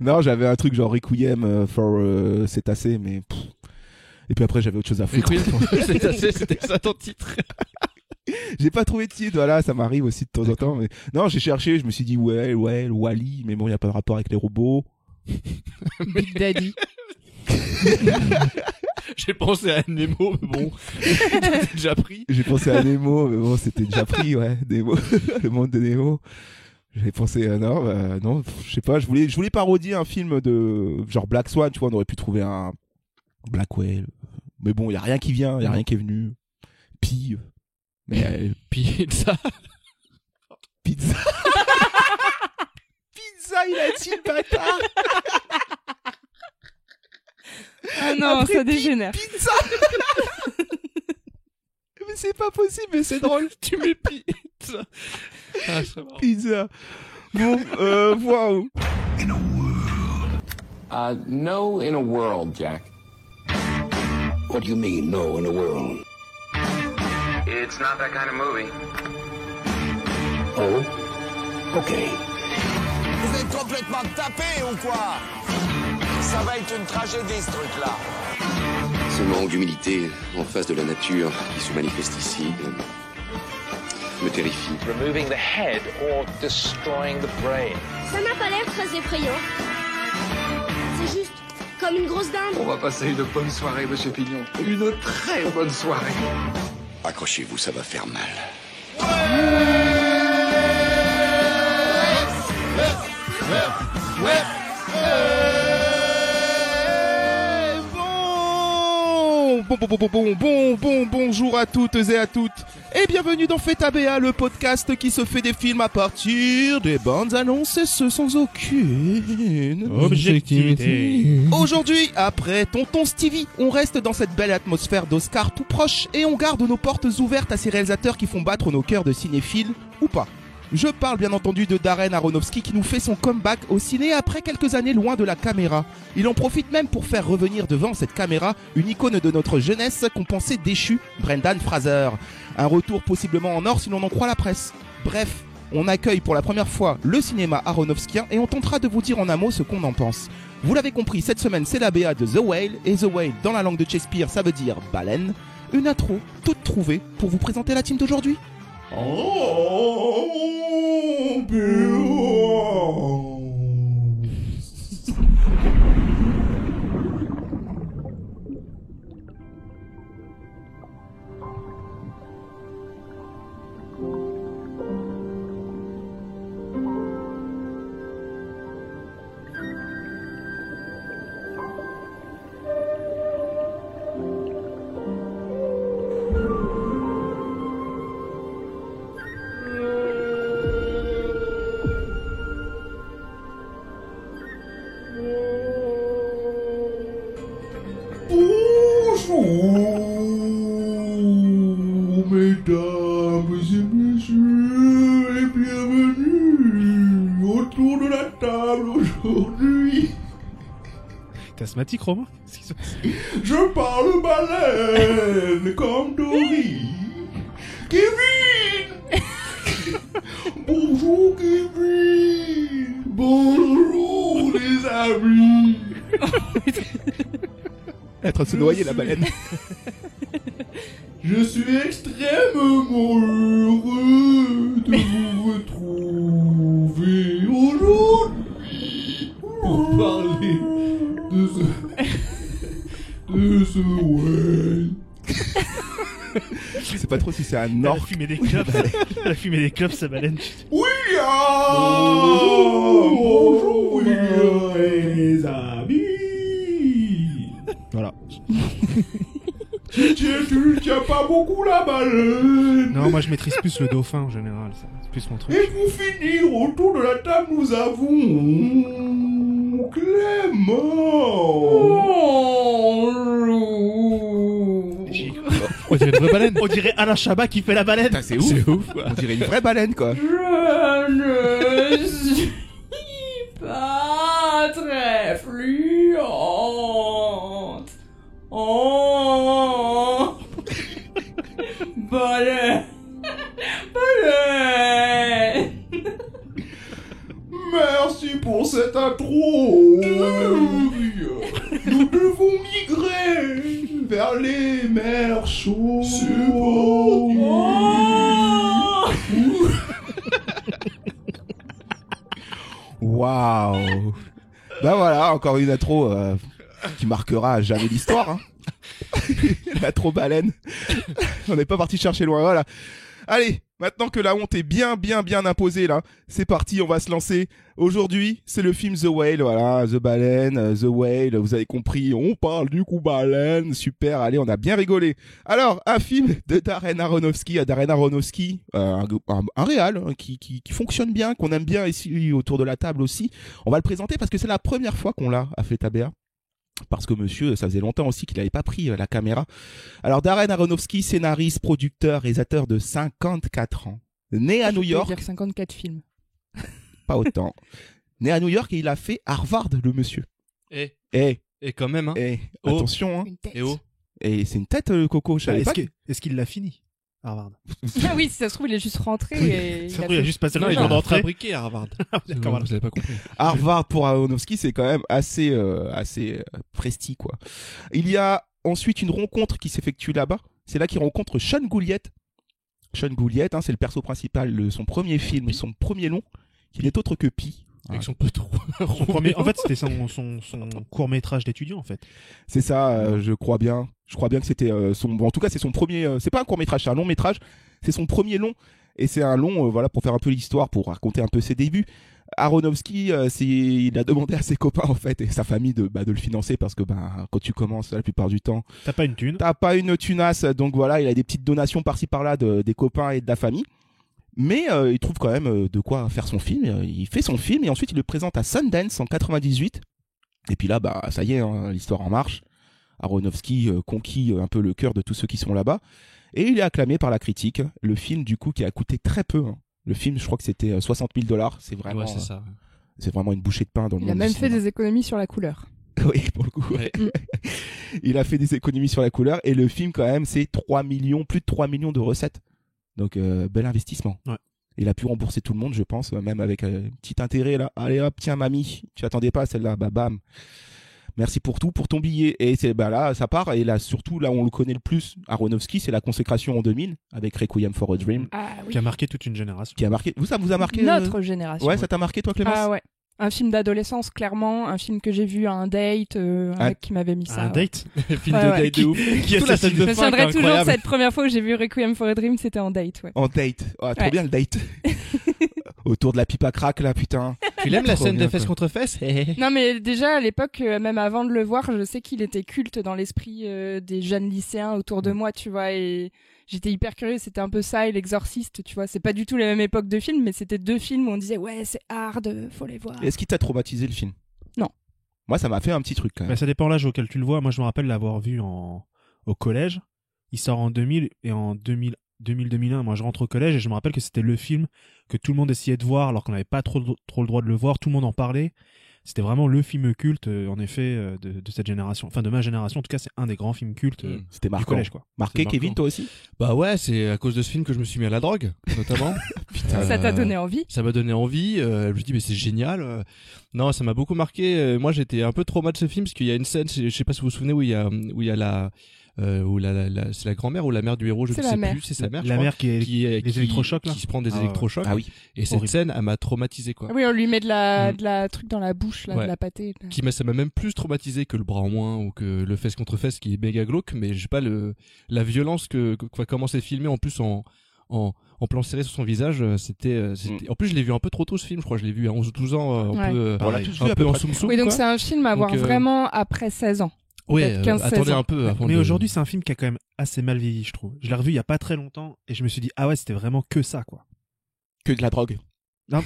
Non, j'avais un truc genre Requiem for Cétacé, mais... Et puis après, j'avais autre chose à foutre. C'était ça ton titre. J'ai pas trouvé de titre, voilà, ça m'arrive aussi de temps en temps. Mais... Non, j'ai cherché, je me suis dit, ouais, Wall-E, mais bon, il n'y a pas de rapport avec les robots. Big Daddy. J'ai pensé à Nemo, mais bon, c'était déjà pris. J'ai pensé à Nemo, mais bon, c'était déjà pris, ouais, Nemo, le monde de Nemo. J'avais pensé, non, je sais pas, je voulais parodier un film de genre Black Swan, tu vois, on aurait pu trouver un Black Whale. Mais bon, il y a rien qui vient, il y a rien qui est venu. Pie. Mais Pizza. Pizza, il a dit le bâtard. Ah non, Après, ça dégénère. Pizza. Mais c'est pas possible, mais c'est drôle. Tu mets pizza. Ah, c'est marrant. Pizza. Bon, waouh. No in a world, Jack. What do you mean, no in a world? It's not that kind of movie. Oh? Okay. Vous êtes complètement tapé ou quoi? Ça va être une tragédie, ce truc-là. Ce manque d'humilité en face de la nature qui se manifeste ici me terrifie. Removing the head or destroying the brain. Ça n'a pas l'air très effrayant. C'est juste comme une grosse dinde. On va passer une bonne soirée, monsieur Pignon. Une très bonne soirée. Accrochez-vous, ça va faire mal. Bonjour à toutes et à toutes et bienvenue dans Feta BA, le podcast qui se fait des films à partir des bandes annonces et ce sans aucune Objectivité. Aujourd'hui, après Tonton Stevie, on reste dans cette belle atmosphère d'Oscar tout proche et on garde nos portes ouvertes à ces réalisateurs qui font battre nos cœurs de cinéphiles ou pas. Je parle bien entendu de Darren Aronofsky qui nous fait son comeback au ciné après quelques années loin de la caméra. Il en profite même pour faire revenir devant cette caméra une icône de notre jeunesse qu'on pensait déchue, Brendan Fraser. Un retour possiblement en or si l'on en croit la presse. Bref, on accueille pour la première fois le cinéma aronofskien et on tentera de vous dire en un mot ce qu'on en pense. Vous l'avez compris, cette semaine c'est la BA de The Whale, et The Whale dans la langue de Shakespeare ça veut dire baleine. Une intro toute trouvée pour vous présenter la team d'aujourd'hui. Mesdames et messieurs, et bienvenue autour de la table aujourd'hui. T'es asthmatique, Romain? Je parle baleine comme Dory. Kevin. Bonjour Kevin. Bonjour les amis. Elle est en train de se noyer la baleine. Je suis extrêmement heureux de vous retrouver aujourd'hui pour parler de ce whale. Je sais pas trop si c'est un Elle a orque. fumé des clopes. Elle a fumé des clopes, sa baleine. William. Bonjour William et les amis. Voilà. Tu tiens pas beaucoup la baleine. Non, moi je maîtrise plus le dauphin en général, ça. C'est plus mon truc. Et pour finir, autour de la table, nous avons Clément. On dirait une vraie baleine. On dirait Alain Chabat qui fait la baleine. Putain, c'est ouf. C'est ouf, quoi. On dirait une vraie baleine quoi. Je ne suis pas très fluente. Oh, baleine, baleine. Merci pour cette intro Oh, nous devons migrer vers les mers chaudes. Waouh. Bah voilà, encore une intro qui marquera à jamais l'histoire. Hein. L'intro baleine. On n'est pas parti chercher loin, voilà. Allez, maintenant que la honte est bien imposée là, c'est parti, on va se lancer. Aujourd'hui, c'est le film The Whale, voilà, The Baleine, The Whale, vous avez compris, on parle du coup baleine, super, allez, on a bien rigolé. Alors, un film de Darren Aronofsky, un réal hein, qui fonctionne bien, qu'on aime bien ici autour de la table aussi. On va le présenter parce que c'est la première fois qu'on l'a à FETABR. Parce que monsieur, ça faisait longtemps aussi qu'il n'avait pas pris la caméra. Alors Darren Aronofsky, scénariste, producteur, réalisateur de 54 ans. Né à New York. Je peux dire 54 films. Pas autant. Né à New York et il a fait Harvard, le monsieur. Et quand même, hein. Attention, hein. Une tête. Et c'est une tête, Coco, je savais pas. Est-ce qu'il l'a fini, Harvard? Ah oui, si ça se trouve, il est juste rentré et Ça se trouve, il a juste passé Non, le ils temps l'ont d'entrer. fabriqué à Harvard. D'accord, voilà. Vous avez pas compris. Harvard pour Aronofsky, c'est quand même assez presti, quoi. Il y a ensuite une rencontre qui s'effectue là-bas. C'est là qu'il rencontre Sean Gouliet. Sean Gouliet, hein, c'est le perso principal de son premier film, son premier long, qui n'est autre que Pi. Avec son peu trop. Son premier... En fait, c'était son court-métrage d'étudiant, en fait. C'est ça, je crois bien. Je crois bien que c'était son... Bon, en tout cas, c'est son premier... c'est pas un court-métrage, c'est un long-métrage. C'est son premier long. Et c'est un long, voilà, pour faire un peu l'histoire, pour raconter un peu ses débuts. Aronofsky, il a demandé à ses copains, en fait, et sa famille de le financer parce que, quand tu commences, la plupart du temps... T'as pas une thune. T'as pas une tunasse. Donc voilà, il a des petites donations par-ci par-là des copains et de la famille. Mais il trouve quand même de quoi faire son film. Il fait son film et ensuite il le présente à Sundance en 98. Et puis là, ça y est, hein, l'histoire en marche. Aronofsky conquit un peu le cœur de tous ceux qui sont là-bas. Et il est acclamé par la critique. Le film, du coup, qui a coûté très peu. Hein. Le film, je crois que c'était $60 000. C'est vraiment, Ouais, c'est ça. c'est vraiment une bouchée de pain dans le Il a monde même du fait cinéma. des économies sur la couleur. Oui, pour le coup. Ouais. Il a fait des économies sur la couleur. Et le film, quand même, c'est plus de 3 millions de recettes. Donc, bel investissement. Ouais. Il a pu rembourser tout le monde, je pense, même avec un petit intérêt là. Allez hop, tiens mamie, tu attendais pas celle-là, bam. Merci pour tout, pour ton billet. Et c'est là, ça part. Et là, surtout, là où on le connaît le plus, Aronofsky, c'est la consécration en 2000 avec Requiem for a Dream, Ah oui. Qui a marqué toute une génération. qui a marqué. Ça vous a marqué Notre génération. Ouais, ça t'a marqué toi, Clémence? Ah ouais. Un film d'adolescence, clairement. Un film que j'ai vu à un date. Un mec qui m'avait mis ça. Un date Film Ouais, de ouais. date de ouf. Qui Toute la scène Je de me fin, souviendrai toujours de incroyable. cette première fois où j'ai vu Requiem for a Dream, c'était en date, ouais. En date. Ah, trop Ouais. bien le date. Autour de la pipe à crack là, putain. Tu l'aimes la Trop scène bien, de fesses quoi. contre fesses? Non mais déjà à l'époque, même avant de le voir, je sais qu'il était culte dans l'esprit des jeunes lycéens autour de moi, tu vois, et j'étais hyper curieuse, c'était un peu ça et l'Exorciste, tu vois, c'est pas du tout la même époque de film, mais c'était deux films où on disait ouais c'est hard, faut les voir. Est-ce qu'il t'a traumatisé le film? Non. Moi, ça m'a fait un petit truc quand même. Bah, ça dépend l'âge auquel tu le vois. Moi, je me rappelle l'avoir vu au collège. Il sort en 2000 et en 2000-2001, moi je rentre au collège et je me rappelle que c'était le film que tout le monde essayait de voir alors qu'on n'avait pas trop le droit de le voir. Tout le monde en parlait. C'était vraiment le film culte, en effet, de cette génération. Enfin, de ma génération. En tout cas, c'est un des grands films cultes C'était du marquant. collège, quoi. Marqué, C'est Kevin, marquant. toi aussi? Bah ouais, c'est à cause de ce film que je me suis mis à la drogue, notamment. Ça t'a donné envie? Ça m'a donné envie. Je me dis mais c'est génial. Non, ça m'a beaucoup marqué. Moi, j'étais un peu trauma de ce film parce qu'il y a une scène, je sais pas si vous vous souvenez, où il y a la c'est la grand-mère ou la mère du héros, je ne C'est la sais mère. plus, c'est sa mère, je La crois, mère qui est les électrochocs, là. qui se prend des Ah ouais. électrochocs. Ah oui. Et cette Horrible. scène, elle m'a traumatisé quoi. Ah oui, on lui met de la truc dans la bouche, là, Ouais. de la pâtée. là. Ça m'a même plus traumatisé que le bras en moins ou que le fesse contre fesse qui est méga glauque, mais je sais pas la violence comment c'est filmé en plus en plan serré sur son visage, c'était en plus je l'ai vu un peu trop tôt ce film, je crois que je l'ai vu à 11 ou 12 ans Ouais. un peu On l'a tous vu un à peu peu en près. soum-soum. Oui, donc quoi. c'est un film à voir Donc, vraiment après 16 ans. Ouais, peut-être 15-16 attendez ans. un peu avant Mais de- aujourd'hui, c'est un film qui a quand même assez mal vieilli, je trouve. Je l'ai revu il y a pas très longtemps et je me suis dit, ah ouais, c'était vraiment que ça, quoi. Que de la drogue. Non,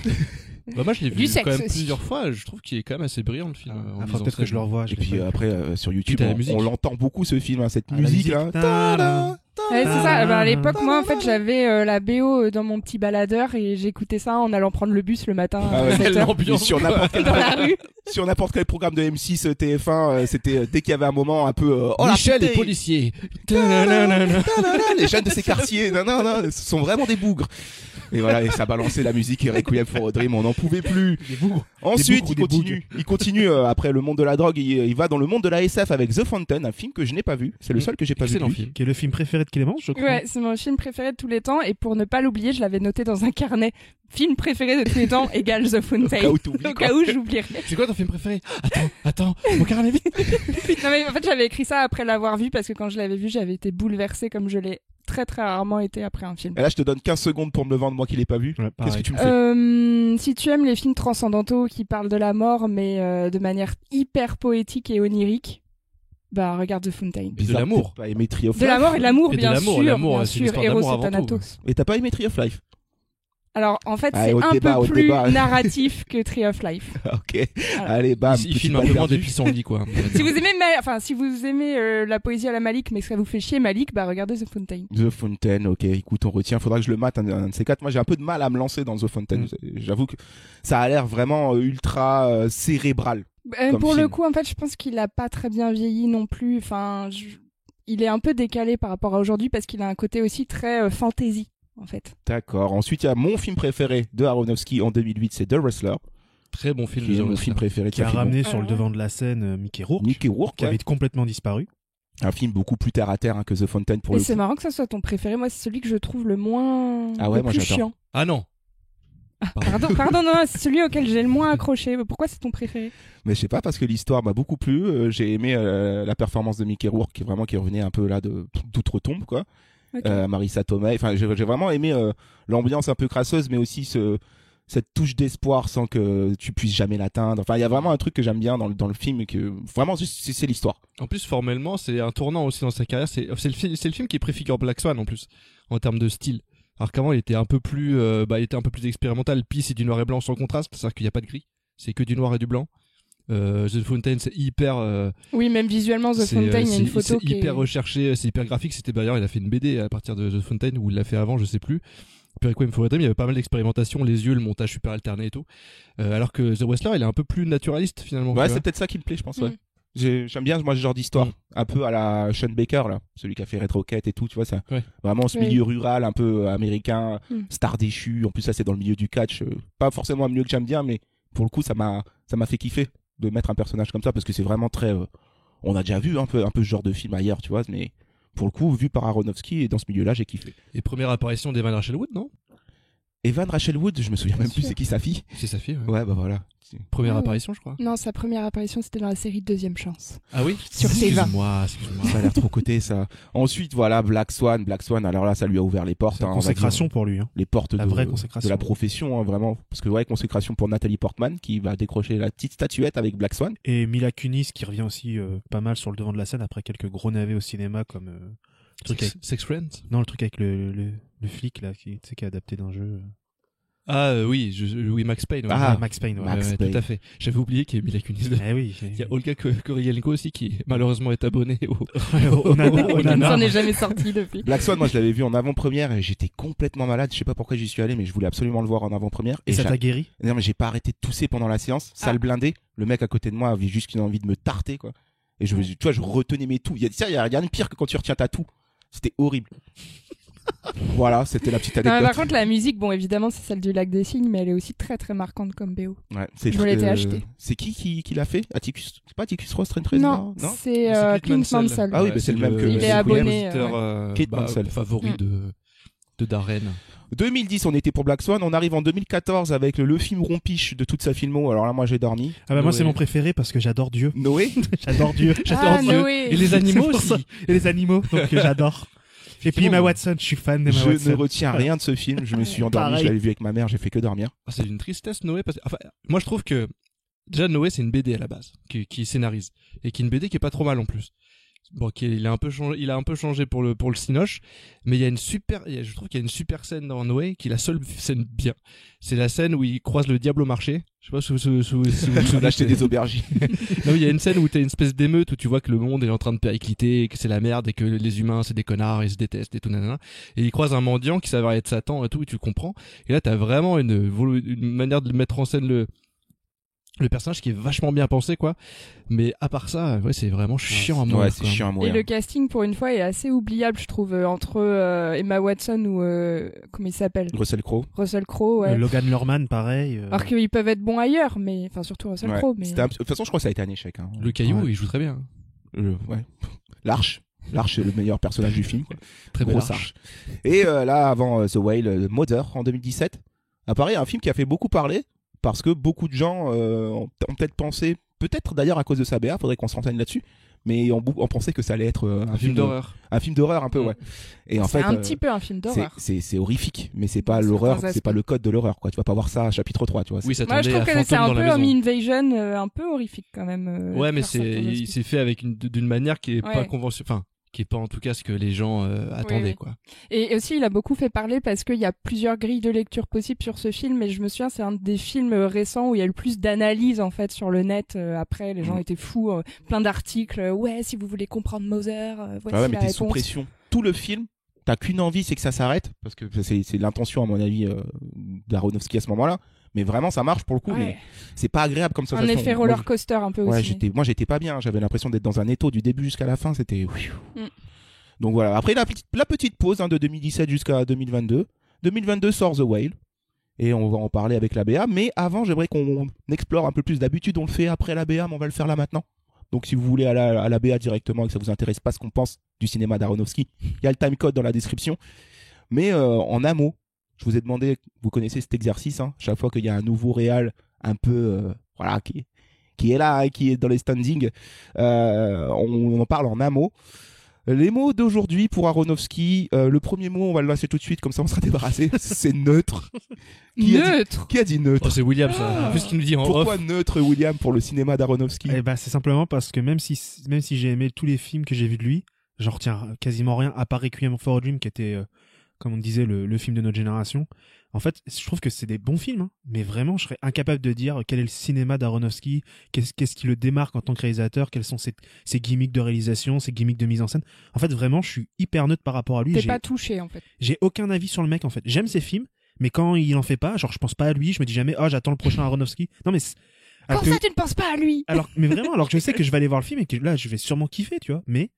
Bah moi je l'ai Du vu sexe quand même aussi. plusieurs fois, je trouve qu'il est quand même assez brillant le film. en enfin, mise en peut-être que scène. je le revois. Et puis après, sur YouTube, Puis t'as la musique. on l'entend beaucoup ce film, hein, cette Ah, la musique musique. là. Ta-da. Ouais, c'est ça. Bah, à l'époque, moi, en fait, j'avais la BO dans mon petit baladeur et j'écoutais ça en allant prendre le bus le matin Ah ouais, à 7 heures l'ambiance, sur n'importe quel dans la rue. sur n'importe quel programme de M6, TF1, c'était dès qu'il y avait un moment un peu oh la Michel putain, est policier. les jeunes de ces quartiers, non, ce sont vraiment des bougres. Et voilà, et ça balançait la musique et Requiem for a Dream, on n'en pouvait plus. Ensuite, il continue après le monde de la drogue, il va dans le monde de la SF avec The Fountain, un film que je n'ai pas vu. C'est le seul que j'ai pas vu. Excellent film. Qui est le film préféré de Clémence, je crois. Ouais, c'est mon film préféré de tous les temps et pour ne pas l'oublier, je l'avais noté dans un carnet. Film préféré de tous les temps égale The Fountain. Au cas où j'oublierais. C'est quoi ton film préféré? Attends, mon carnet vite. Non mais en fait, j'avais écrit ça après l'avoir vu parce que quand je l'avais vu, j'avais été bouleversée comme je l'ai très très rarement été après un film. Et là, je te donne 15 secondes pour me le vendre, moi qui l'ai pas vu. Ouais, Qu'est-ce que tu me fais? Si tu aimes les films transcendantaux qui parlent de la mort mais de manière hyper poétique et onirique, bah regarde The Fountain. Et de l'amour. T'as pas aimé Tree of De la Life mort et de l'amour, Et de bien l'amour, sûr, l'amour, bien c'est sûr. l'histoire Héros d'amour et avant Thanatos. Et t'as pas aimé Tree of Life? Alors en fait, Allez, c'est au un débat, peu au plus débat. narratif que Tree of Life. Ok. Voilà. Allez, bam. Il petit filme un balle peu moins perdu. de pissenlit, quoi. Si vous aimez, si vous aimez la poésie à la Malik, mais que ça vous fait chier Malik, bah regardez The Fountain. The Fountain, ok, écoute, on retient, faudra que je le mate un de ces quatre. Moi, j'ai un peu de mal à me lancer dans The Fountain. J'avoue que ça a l'air vraiment ultra cérébral. Comme Pour film. le coup, en fait, je pense qu'il a pas très bien vieilli non plus. Enfin, il est un peu décalé par rapport à aujourd'hui parce qu'il a un côté aussi très fantasy, en fait. D'accord. Ensuite, il y a mon film préféré de Aronofsky en 2008, c'est The Wrestler. Très bon film. Qui est de mon Wrestler. film préféré. Qui a ramené sur le devant de la scène Mickey Rourke. Mickey Rourke, qui avait complètement disparu. Un film beaucoup plus terre à terre que The Fountain pour Et le c'est coup. marrant que ça soit ton préféré. Moi, c'est celui que je trouve le moins. Ah ouais, le moi, plus j'adore. chiant. Ah non. Pardon, non, c'est celui auquel j'ai le moins accroché. Pourquoi c'est ton préféré? Mais je sais pas, parce que l'histoire m'a beaucoup plu. J'ai aimé la performance de Mickey Rourke qui revenait un peu là d'outre-tombe, quoi. Okay. Marissa Tomei. Enfin, j'ai vraiment aimé l'ambiance un peu crasseuse, mais aussi cette touche d'espoir sans que tu puisses jamais l'atteindre. Enfin, il y a vraiment un truc que j'aime bien dans le film et que vraiment c'est l'histoire. En plus, formellement, c'est un tournant aussi dans sa carrière. C'est le film qui préfigure Black Swan en plus, en termes de style. Alors qu'avant, il était un peu plus expérimental. Puis c'est du noir et blanc sans contraste, c'est-à-dire qu'il n'y a pas de gris. C'est que du noir et du blanc. The Fountain, c'est hyper. Oui, même visuellement, The Fountain, il y a une photo qui est hyper recherché, c'est hyper graphique. C'était d'ailleurs, il a fait une BD à partir de The Fountain ou il l'a fait avant, je sais plus. Puis Requiem for a Dream, il y avait pas mal d'expérimentation, les yeux, le montage super alterné et tout. Alors que The Wrestler, il est un peu plus naturaliste finalement. Ouais, c'est peut-être ça qui me plaît, je pense. Ouais. J'aime bien moi ce genre d'histoire, un peu à la Sean Baker là, celui qui a fait Red Rocket et tout, tu vois ça. Ouais. Vraiment ce milieu rural un peu américain, star déchu. En plus ça c'est dans le milieu du catch, pas forcément un milieu que j'aime bien, mais pour le coup ça m'a fait kiffer de mettre un personnage comme ça parce que c'est vraiment très. On a déjà vu un peu ce genre de film ailleurs, tu vois, mais pour le coup vu par Aronofsky et dans ce milieu-là j'ai kiffé. Et première apparition d'Evan Rachel Wood, non? Evan Rachel Wood, je me souviens même plus c'est qui sa fille. C'est sa fille. Ouais bah voilà. Première apparition, je crois. Non, sa première apparition, c'était dans la série Deuxième Chance. Ah oui? Sur TV. Excuse-moi. Ça a l'air trop coté, ça. Ensuite, voilà, Black Swan, alors là, ça lui a ouvert les portes. C'est une consécration pour lui. Hein. Les portes vraie consécration. de la profession, hein, vraiment. Parce que, ouais, consécration pour Nathalie Portman, qui va décrocher la petite statuette avec Black Swan. Et Mila Kunis, qui revient aussi pas mal sur le devant de la scène après quelques gros navets au cinéma, comme Sex Friends? Non, le truc avec le flic, là, qui est adapté d'un jeu. Oui, Max Payne. Ouais. Ah, Max Payne, ouais. Tout à fait. J'avais oublié qu'il y avait Mila Kunis. Eh oui. Il y a Olga Kurylenko aussi qui malheureusement est abonné au On n'en est jamais sorti depuis. Black Swan, moi je l'avais vu en avant-première et j'étais complètement malade. Je sais pas pourquoi j'y suis allé, mais je voulais absolument le voir en avant-première. Et ça t'a guéri? Non, mais j'ai pas arrêté de tousser pendant la séance. Salle blindée. Le mec à côté de moi avait juste une envie de me tarter, quoi. Et je retenais mes toux. Il y a rien de pire que quand tu retiens ta toux. C'était horrible. Voilà, c'était la petite anecdote. Par contre, la musique, bon, évidemment, c'est celle du Lac des Cygnes, mais elle est aussi très très marquante comme BO. Ouais, je me l'étais acheté. C'est qui l'a fait? Atticus, c'est pas Atticus Ross Train 13? Non, c'est Clint Mansell. Ah oui, c'est le même que il est abonné. Clint Mansell, favori de Darren. 2010, on était pour Black Swan. On arrive en 2014 avec le film rompiche de toute sa filmo. Alors là, moi, j'ai dormi. Ah bah moi, c'est mon préféré parce que j'adore Dieu. Noé. J'adore Dieu. J'adore Dieu. Noé. Et les animaux aussi. Et les animaux, donc j'adore. Et puis Emma Watson, je suis fan d'Emma Watson. Je ne retiens rien de ce film. Je me suis endormi. Je l'avais vu avec ma mère. J'ai fait que dormir. C'est une tristesse, Noé. Enfin, moi, je trouve que déjà Noé, c'est une BD à la base qui scénarise et qui est une BD qui est pas trop mal en plus. Bon, il a un peu changé pour le cinoche, mais je trouve qu'il y a une super scène dans Noé qui est la seule scène bien. C'est la scène où il croise le diable au marché. Je sais pas si vous acheter des aubergines. Non, il y a une scène où t'as une espèce d'émeute où tu vois que le monde est en train de péricliter, et que c'est la merde et que les humains c'est des connards, ils se détestent et tout nanana. Et il croise un mendiant qui s'avère être Satan et tout, et tu comprends. Et là t'as vraiment une manière de mettre en scène le personnage qui est vachement bien pensé, quoi. Mais à part ça, ouais, c'est vraiment chiant à mourir. Ouais, c'est chiant à Et mourir. le casting, pour une fois, est assez oubliable, je trouve, entre Emma Watson ou comment il s'appelle, Russell Crowe. Russell Crowe. Ouais. Logan Lerman, pareil. Alors qu'ils peuvent être bons ailleurs, mais enfin surtout Russell Ouais. Crowe. Mais De toute façon, je crois que ça a été un échec. Hein. Le caillou, Ouais. il joue très bien. Ouais. L'Arche. L'Arche est le meilleur personnage du film. Quoi. Très belle Grosse arche. arche. Et là, avant The Whale, Mother en 2017. Apparaît un film qui a fait beaucoup parler parce que beaucoup de gens ont peut-être pensé, peut-être d'ailleurs à cause de sa BA, faudrait qu'on se renseigne là-dessus, mais on pensait que ça allait être Un film d'horreur. Un film d'horreur un peu, ouais. Et en c'est fait, un petit peu un film d'horreur. c'est horrifique, mais c'est pas Dans l'horreur, certains c'est pas aspects. le code de l'horreur, quoi. Tu vas pas voir ça à chapitre 3, tu vois. Oui, ça Moi, je tendait trouve à que c'est un Fantôme dans peu la Home maison. Invasion, un peu horrifique quand même. Ouais, mais faire certains aspects. c'est fait avec d'une manière qui est pas Ouais. conventionnelle, enfin, qui est pas en tout cas ce que les gens attendaient, oui. quoi. Et aussi, il a beaucoup fait parler parce qu'il y a plusieurs grilles de lecture possibles sur ce film. Et je me souviens, c'est un des films récents où il y a eu le plus d'analyses en fait sur le net. Après, les gens étaient fous, plein d'articles. Ouais, si vous voulez comprendre Mother, voici Ah ouais, mais la t'es réponse. sous pression. Tout le film, t'as qu'une envie, c'est que ça s'arrête, parce que c'est l'intention, à mon avis, d'Aronofsky à ce moment-là. Mais vraiment, ça marche pour le coup, Ouais. mais c'est pas agréable comme ça. Un effet roller coaster un peu Ouais, aussi. moi j'étais pas bien, j'avais l'impression d'être dans un étau du début jusqu'à la fin, c'était. Mm. Donc voilà, après la petite pause de 2017 jusqu'à 2022. 2022 sort The Whale, et on va en parler avec la BA, mais avant j'aimerais qu'on explore un peu plus. D'habitude on le fait après la BA, mais on va le faire là maintenant. Donc si vous voulez aller à la BA directement et que ça vous intéresse pas ce qu'on pense du cinéma d'Aronofsky, il y a le timecode dans la description. Mais en un mot, je vous ai demandé, vous connaissez cet exercice, hein, chaque fois qu'il y a un nouveau réal un peu voilà qui est là, qui est dans les standings, on en parle en un mot. Les mots d'aujourd'hui pour Aronofsky, le premier mot on va le lancer tout de suite, comme ça on sera débarrassé, c'est neutre. Neutre. Qui a dit neutre? Oh, c'est William, ça. Un peu ce qu'il nous dit en Pourquoi off. neutre, William, pour le cinéma d'Aronofsky? Eh ben, c'est simplement parce que même si j'ai aimé tous les films que j'ai vus de lui, j'en retiens quasiment rien, à part Requiem for a Dream, qui était, comme on disait, le film de notre génération. En fait, je trouve que c'est des bons films, hein, mais vraiment, je serais incapable de dire quel est le cinéma d'Aronofsky, qu'est-ce qui le démarque en tant que réalisateur, quels sont ses gimmicks de réalisation, ses gimmicks de mise en scène. En fait, vraiment, je suis hyper neutre par rapport à lui. T'es pas touché en fait. J'ai aucun avis sur le mec, en fait. J'aime ses films, mais quand il en fait pas, genre, je pense pas à lui, je me dis jamais, oh, j'attends le prochain Aronofsky. Non, mais alors Comment ça, tu ne penses pas à lui? mais vraiment, alors que je sais que je vais aller voir le film et que là, je vais sûrement kiffer, tu vois. Mais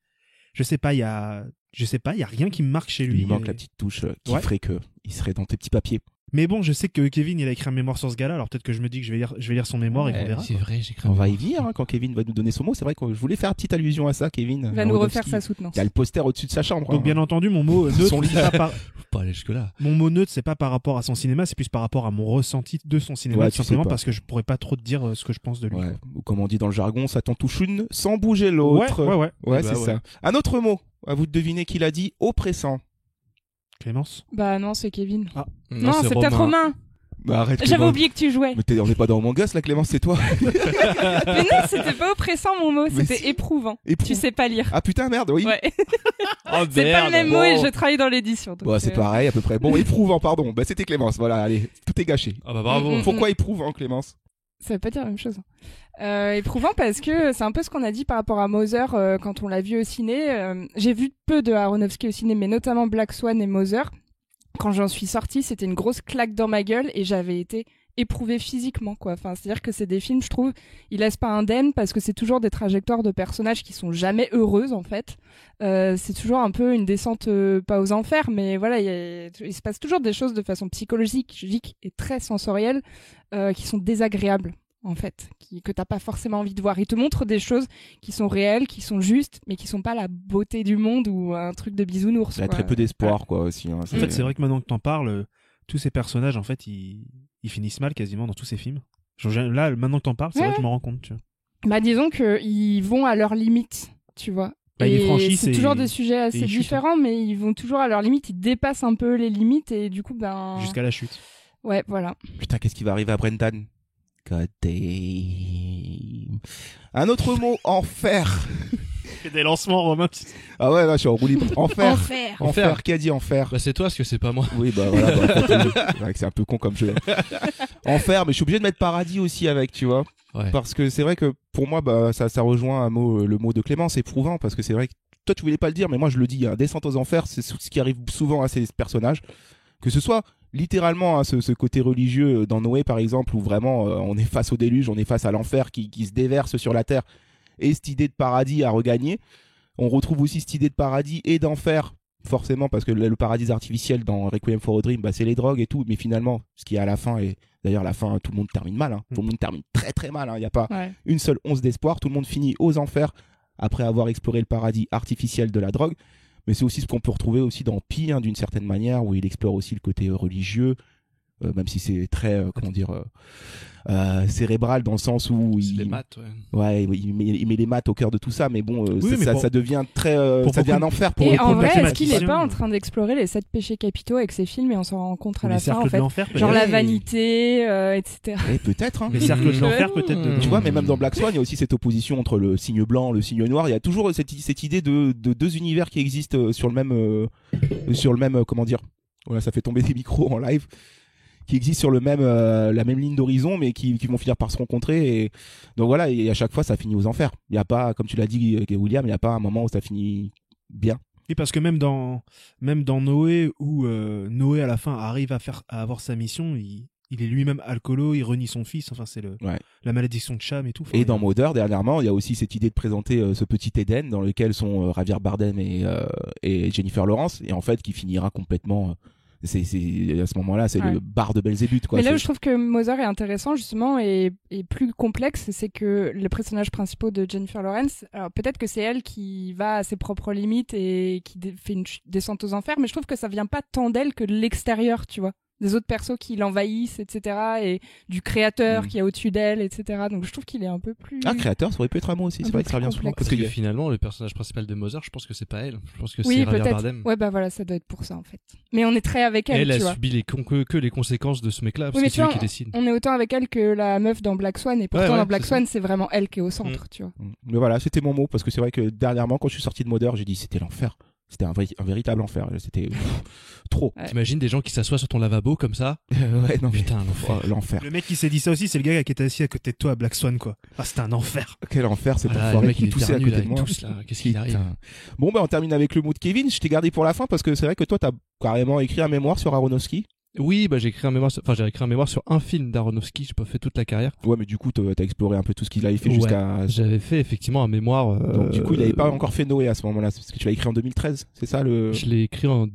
je sais pas, il y a rien qui me marque chez Il lui. lui manque la petite touche qui Ouais. ferait que il serait dans tes petits papiers. Mais bon, je sais que Kevin, il a écrit un mémoire sur ce gars-là, alors peut-être que je me dis que je vais lire son mémoire et qu'on verra. C'est vrai, j'ai cru. On va y venir hein, quand Kevin va nous donner son mot. C'est vrai que je voulais faire une petite allusion à ça, Kevin. Il va nous Aronofsky. refaire sa soutenance. Il y a le poster au-dessus de sa chambre. Donc hein. bien entendu, mon mot neutre, Son lit. c'est pas Faut pas aller jusque-là. mon mot neutre, c'est pas par rapport à son cinéma, c'est plus par rapport à mon ressenti de son cinéma, Ouais, tout tu sais simplement pas. parce que je pourrais pas trop te dire ce que je pense de lui. Ouais. Ou comme on dit dans le jargon, ça t'en touche une sans bouger l'autre. Ouais. Ouais, Bah c'est ouais. ça. Un autre mot. À vous de deviner qui l'a dit. Oppressant. Clémence. Bah non, c'est Kevin. Ah. Non, c'est peut-être Romain. Bah, arrête. J'avais Clémence. oublié que tu jouais. Mais on n'est pas dans Among Us là, Clémence, c'est toi. Mais non, c'était pas oppressant mon mot, Mais c'était si. éprouvant. Éprouvant. Tu sais pas lire. Ah putain, merde, oui. Ouais. Oh, C'est pas le même mot bon. et je travaille dans l'édition. donc, Bon, c'est pareil à peu près. Bon, éprouvant, pardon. Bah c'était Clémence. Voilà, allez, tout est gâché. Ah bah bravo. Mm, mm. Pourquoi éprouvant, Clémence? Ça veut pas dire la même chose. Éprouvant parce que c'est un peu ce qu'on a dit par rapport à Mother quand on l'a vu au ciné. J'ai vu peu de Aronofsky au ciné, mais notamment Black Swan et Mother. Quand j'en suis sortie, c'était une grosse claque dans ma gueule et j'avais été éprouvée physiquement, quoi. Enfin, c'est-à-dire que c'est des films, je trouve, ils laissent pas indemne parce que c'est toujours des trajectoires de personnages qui sont jamais heureuses, en fait. C'est toujours un peu une descente, pas aux enfers, mais voilà, il se passe toujours des choses de façon psychologique et très sensorielle qui sont désagréables, en fait, que t'as pas forcément envie de voir. Ils te montrent des choses qui sont réelles, qui sont justes, mais qui sont pas la beauté du monde ou un truc de bisounours. Il y a quoi. très peu d'espoir, quoi, aussi. Hein. En fait, c'est vrai que maintenant que t'en parles, tous ces personnages, en fait, ils finissent mal quasiment dans tous ces films. Genre, là, maintenant que t'en parles, c'est vrai que je me rends compte, tu vois. Bah, disons qu'ils vont à leurs limites, tu vois. Bah, ils et franchissent c'est et- toujours des sujets assez ils chutent, différents, mais ils vont toujours à leurs limites, ils dépassent un peu les limites et du coup, ben... Jusqu'à la chute. Ouais, voilà. Putain, qu'est-ce qui va arriver à Brendan? God damn. Un autre mot, enfer. C'est des lancements, Romain. Ah ouais, là, je suis en roue libre. Enfer. Enfer. Enfer. Qui a dit enfer? Bah c'est toi, parce que c'est pas moi. Oui, bah voilà. Bah, en fait, c'est vrai que c'est un peu con comme jeu. Enfer, mais je suis obligé de mettre paradis aussi avec, tu vois. Ouais. Parce que c'est vrai que pour moi, bah, ça rejoint un mot, le mot de Clémence, éprouvant, parce que c'est vrai que toi, tu voulais pas le dire, mais moi, je le dis, hein, descente aux enfers, c'est ce qui arrive souvent à ces personnages. Que ce soit littéralement, hein, ce côté religieux dans Noé, par exemple, où vraiment on est face au déluge, on est face à l'enfer qui se déverse sur la terre, et cette idée de paradis à regagner. On retrouve aussi cette idée de paradis et d'enfer, forcément, parce que le paradis artificiel dans Requiem for a Dream, bah, c'est les drogues et tout, mais finalement, ce qui est à la fin, et d'ailleurs, à la fin, tout le monde termine mal, hein. Tout le monde termine très très mal, hein. Il n'y a pas une seule once d'espoir, tout le monde finit aux enfers après avoir exploré le paradis artificiel de la drogue. Mais c'est aussi ce qu'on peut retrouver aussi dans Pi, hein, d'une certaine manière, où il explore aussi le côté religieux, même si c'est très, cérébral dans le sens où les maths, il met les maths au cœur de tout ça, mais bon, ça devient très, ça devient un enfer pour et le en vrai, mathématicien. est-ce qu'il est pas en train d'explorer les 7 péchés capitaux avec ses films et on s'en rend compte à la fin, en cercles fait, de l'enfer, genre peut-être. la vanité, etc. Et peut-être, hein. Les cercles de l'enfer, peut-être. Tu vois, mais même dans Black Swan, il y a aussi cette opposition entre le signe blanc, le signe noir. Il y a toujours cette idée de deux univers qui existent sur le même, comment dire. Voilà, ça fait tomber des micros en live. Qui existent sur la même ligne d'horizon, mais qui vont finir par se rencontrer. Et donc voilà, et à chaque fois, ça finit aux enfers. Il y a pas, comme tu l'as dit, William, il y a pas un moment où ça finit bien. Et parce que même dans Noé, où Noé à la fin arrive à avoir sa mission, il est lui-même alcoolo, il renie son fils. Enfin, c'est la malédiction de Cham et tout. Enfin, et dans Mother, dernièrement, il y a aussi cette idée de présenter ce petit Éden dans lequel sont Javier Bardem et Jennifer Lawrence, et en fait, qui finira complètement. C'est à ce moment-là, c'est le bar de Belzébuth, quoi. Mais là où je trouve que Mother est intéressant justement et plus complexe, c'est que le personnage principal de Jennifer Lawrence, alors peut-être que c'est elle qui va à ses propres limites et qui fait une descente aux enfers, mais je trouve que ça vient pas tant d'elle que de l'extérieur, tu vois, des autres persos qui l'envahissent, etc., et du créateur qui est au-dessus d'elle, etc. Donc je trouve qu'il est un peu plus... créateur, ça aurait pu être un mot aussi, c'est vrai que ça revient souvent. Parce que finalement, le personnage principal de Mother, je pense que c'est pas elle. Je pense que c'est Javier peut-être. Bardem. Ouais, bah voilà, ça doit être pour ça, en fait. Mais on est très avec elle, tu vois. Elle a subi que les conséquences de ce mec-là, parce que c'est lui qui décide. On est autant avec elle que la meuf dans Black Swan, et pourtant dans Black Swan, c'est vraiment elle qui est au centre, tu vois. Mais voilà, c'était mon mot, parce que c'est vrai que dernièrement, quand je suis sorti de Mother, j'ai dit c'était l'enfer. C'était un véritable enfer. C'était trop. Ouais. T'imagines des gens qui s'assoient sur ton lavabo comme ça? Ouais, non, putain, l'enfer. Le mec qui s'est dit ça aussi, c'est le gars qui était assis à côté de toi à Black Swan, quoi. Ah, c'était un enfer. Quel enfer, cet enfoiré qui toussait à côté de moi. Qu'est-ce qu'il arrive? Bon, on termine avec le mot de Kevin. Je t'ai gardé pour la fin parce que c'est vrai que toi, t'as carrément écrit un mémoire sur Aronofsky. Oui, j'ai écrit un mémoire sur un film d'Aronofsky, j'ai pas fait toute la carrière. Ouais, mais du coup, t'as exploré un peu tout ce qu'il avait fait jusqu'à... J'avais fait effectivement un mémoire... Donc du coup, il avait pas encore fait Noé à ce moment-là, parce que tu l'as écrit en 2013, c'est ça le... Je l'ai écrit en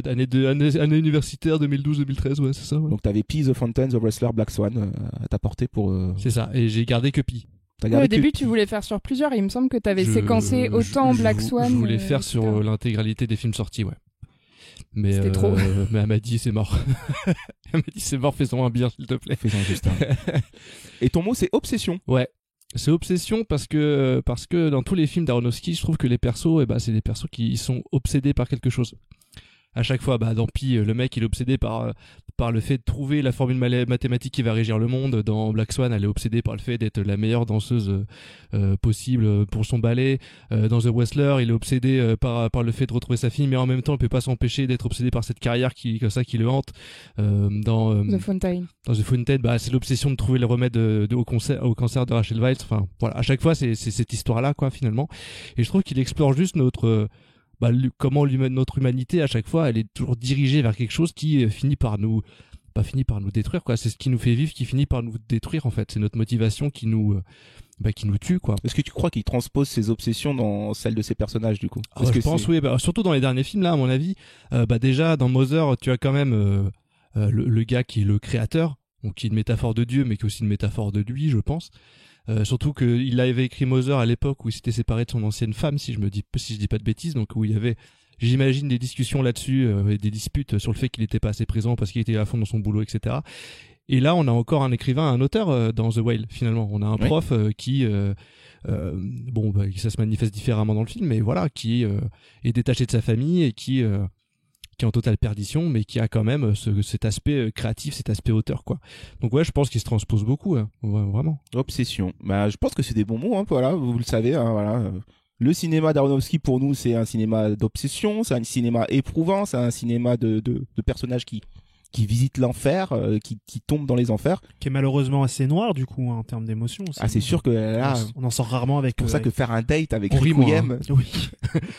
année universitaire 2012-2013, ouais, c'est ça. Ouais. Donc t'avais Pi, The Fountain, The Wrestler, Black Swan à t'apporter pour... C'est ça, et j'ai gardé que Pi. Au début, tu voulais faire sur plusieurs, et il me semble que t'avais séquencé autant Black Swan... Je voulais faire sur l'intégralité des films sortis, ouais. Mais c'était trop. Mais elle m'a dit c'est mort. Elle m'a dit c'est mort, fais-en un bien s'il te plaît. Fais-en juste un. Et ton mot c'est obsession. Ouais. C'est obsession parce que dans tous les films d'Aronofsky, je trouve que les persos c'est des persos qui sont obsédés par quelque chose. À chaque fois, dans Pi, le mec il est obsédé par le fait de trouver la formule mathématique qui va régir le monde. Dans Black Swan, elle est obsédée par le fait d'être la meilleure danseuse possible pour son ballet. Dans The Wrestler, il est obsédé par le fait de retrouver sa fille, mais en même temps, il peut pas s'empêcher d'être obsédé par cette carrière qui le hante. Dans The Fountain. Dans The Fountain, c'est l'obsession de trouver le remède au cancer de Rachel Weisz. Enfin, voilà, à chaque fois, c'est cette histoire-là, quoi, finalement. Et je trouve qu'il explore juste comment notre humanité à chaque fois elle est toujours dirigée vers quelque chose qui finit par nous détruire, quoi. C'est ce qui nous fait vivre qui finit par nous détruire, en fait. C'est notre motivation qui nous tue, quoi. Est-ce que tu crois qu'il transpose ses obsessions dans celles de ses personnages, du coup? Je pense oui, surtout dans les derniers films là, à mon avis. Déjà dans Mother, tu as quand même le gars qui est le créateur, donc qui est une métaphore de Dieu mais qui est aussi une métaphore de lui, je pense. Surtout qu'il avait écrit Mother à l'époque où il s'était séparé de son ancienne femme, si je dis pas de bêtises, donc où il y avait, j'imagine, des discussions là-dessus, et des disputes sur le fait qu'il était pas assez présent parce qu'il était à fond dans son boulot, etc. Et là, on a encore un écrivain, un auteur dans The Whale, finalement. On a un prof qui, ça se manifeste différemment dans le film, mais voilà, qui est détaché de sa famille et qui est en totale perdition, mais qui a quand même cet aspect créatif, cet aspect auteur, quoi. Donc ouais, je pense qu'il se transpose beaucoup, hein, vraiment. Obsession. Je pense que c'est des bons mots, hein, voilà, vous le savez, hein, voilà. Le cinéma d'Aronofsky, pour nous, c'est un cinéma d'obsession, c'est un cinéma éprouvant, c'est un cinéma de personnages qui qui visite l'enfer, qui tombe dans les enfers. Qui est malheureusement assez noir du coup, hein, en termes d'émotion. Ah, c'est sûr que là, on en sort rarement avec. pour ça que faire un date avec on rit moins, Requiem, hein. Oui.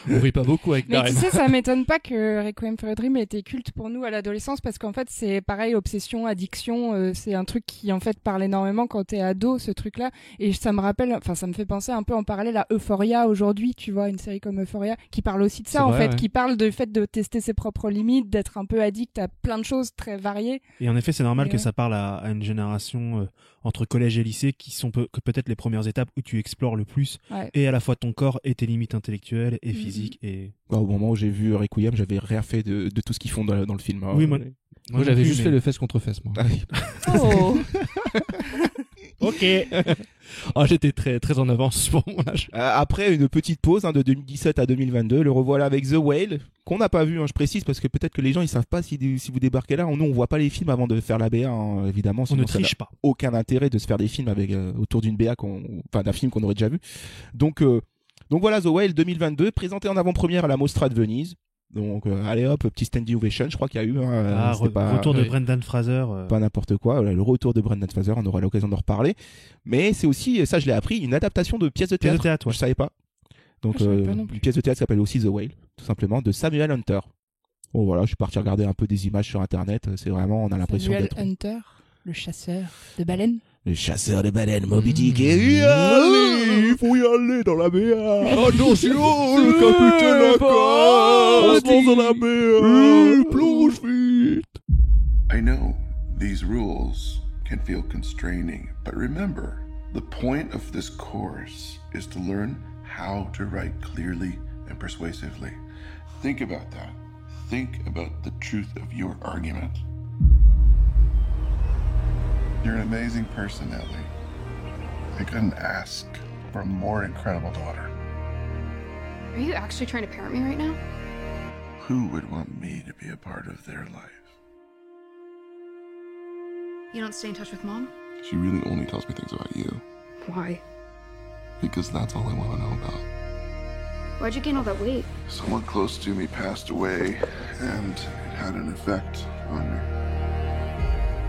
On rit pas beaucoup avec Mais Darren. tu sais, ça m'étonne pas que Requiem for a Dream ait été culte pour nous à l'adolescence, parce qu'en fait, c'est pareil, obsession, addiction, c'est un truc qui en fait parle énormément quand t'es ado, ce truc-là. Et ça me rappelle, enfin, ça me fait penser un peu en parallèle à Euphoria aujourd'hui, tu vois, une série comme Euphoria, qui parle aussi de ça, C'est en vrai, fait, ouais. qui parle du fait de tester ses propres limites, d'être un peu addict à plein de choses très variées. Et en effet, c'est normal Et que ouais. ça parle à une génération entre collège et lycée qui sont que peut-être les premières étapes où tu explores le plus Ouais. et à la fois ton corps et tes limites intellectuelles et Mhm. physiques. Et au moment où j'ai vu Requiem, j'avais rien fait de tout ce qu'ils font dans le film. Oui, moi Moi, non j'avais plus, juste mais- fait le fesse contre fesse, moi. Ah oui. Oh. Ok. Ah, j'étais très, très en avance pour mon âge. Après une petite pause de 2017 à 2022, le revoilà avec The Whale, qu'on n'a pas vu, je précise, parce que peut-être que les gens ils savent pas si vous débarquez là. Nous, on voit pas les films avant de faire la BA, hein, évidemment. On Sinon, ne ça n'a triche pas. aucun intérêt de se faire des films avec autour d'une BA, d'un film qu'on aurait déjà vu. Donc voilà, The Whale 2022, présenté en avant-première à la Mostra de Venise. Donc allez hop, petit standing ovation, je crois qu'il y a eu. C'était pas, Retour de oui. Brendan Fraser. pas n'importe quoi. Le retour de Brendan Fraser, on aura l'occasion d'en reparler. Mais c'est aussi, ça je l'ai appris, une adaptation de pièce de Pièce théâtre. de théâtre, ouais. Je savais pas. Donc Ah, je savais pas non plus. une pièce de théâtre s'appelle aussi The Whale, tout simplement, de Samuel Hunter. Bon voilà, je suis parti regarder un peu des images sur internet. C'est vraiment, on a l'impression Samuel d'être Hunter, le chasseur de baleines. le chasseur de baleines, Moby Dick. Et y aller, il faut y aller dans la BA. Attention, le capitaine Lacan, on se lance dans la BA. Il plonge vite. I know these rules can feel constraining, but remember, the point of this course is to learn how to write clearly and persuasively. Think about that. Think about the truth of your argument. You're an amazing person, Ellie. I couldn't ask for a more incredible daughter. Are you actually trying to parent me right now? Who would want me to be a part of their life? You don't stay in touch with Mom? She really only tells me things about you, Why? because that's all I want to know about. Why'd you gain all that weight? Someone close to me passed away, and it had an effect on me.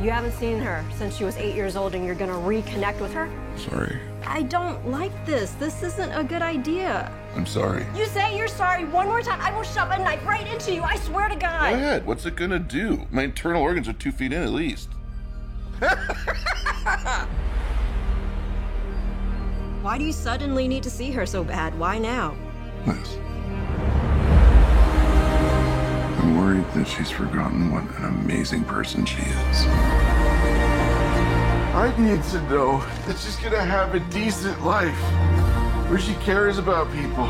You haven't seen her since she was 8 years old and you're gonna reconnect with her? Sorry. I don't like this. This isn't a good idea. I'm sorry. You say you're sorry one more time, I will shove a knife right into you, I swear to Go God. ahead. What's it gonna do? My internal organs are 2 feet in at least. Why do you suddenly need to see her so bad? Why now? Liz. I'm worried that she's forgotten what an amazing person she is. I need to know that she's gonna have a decent life, where she cares about people,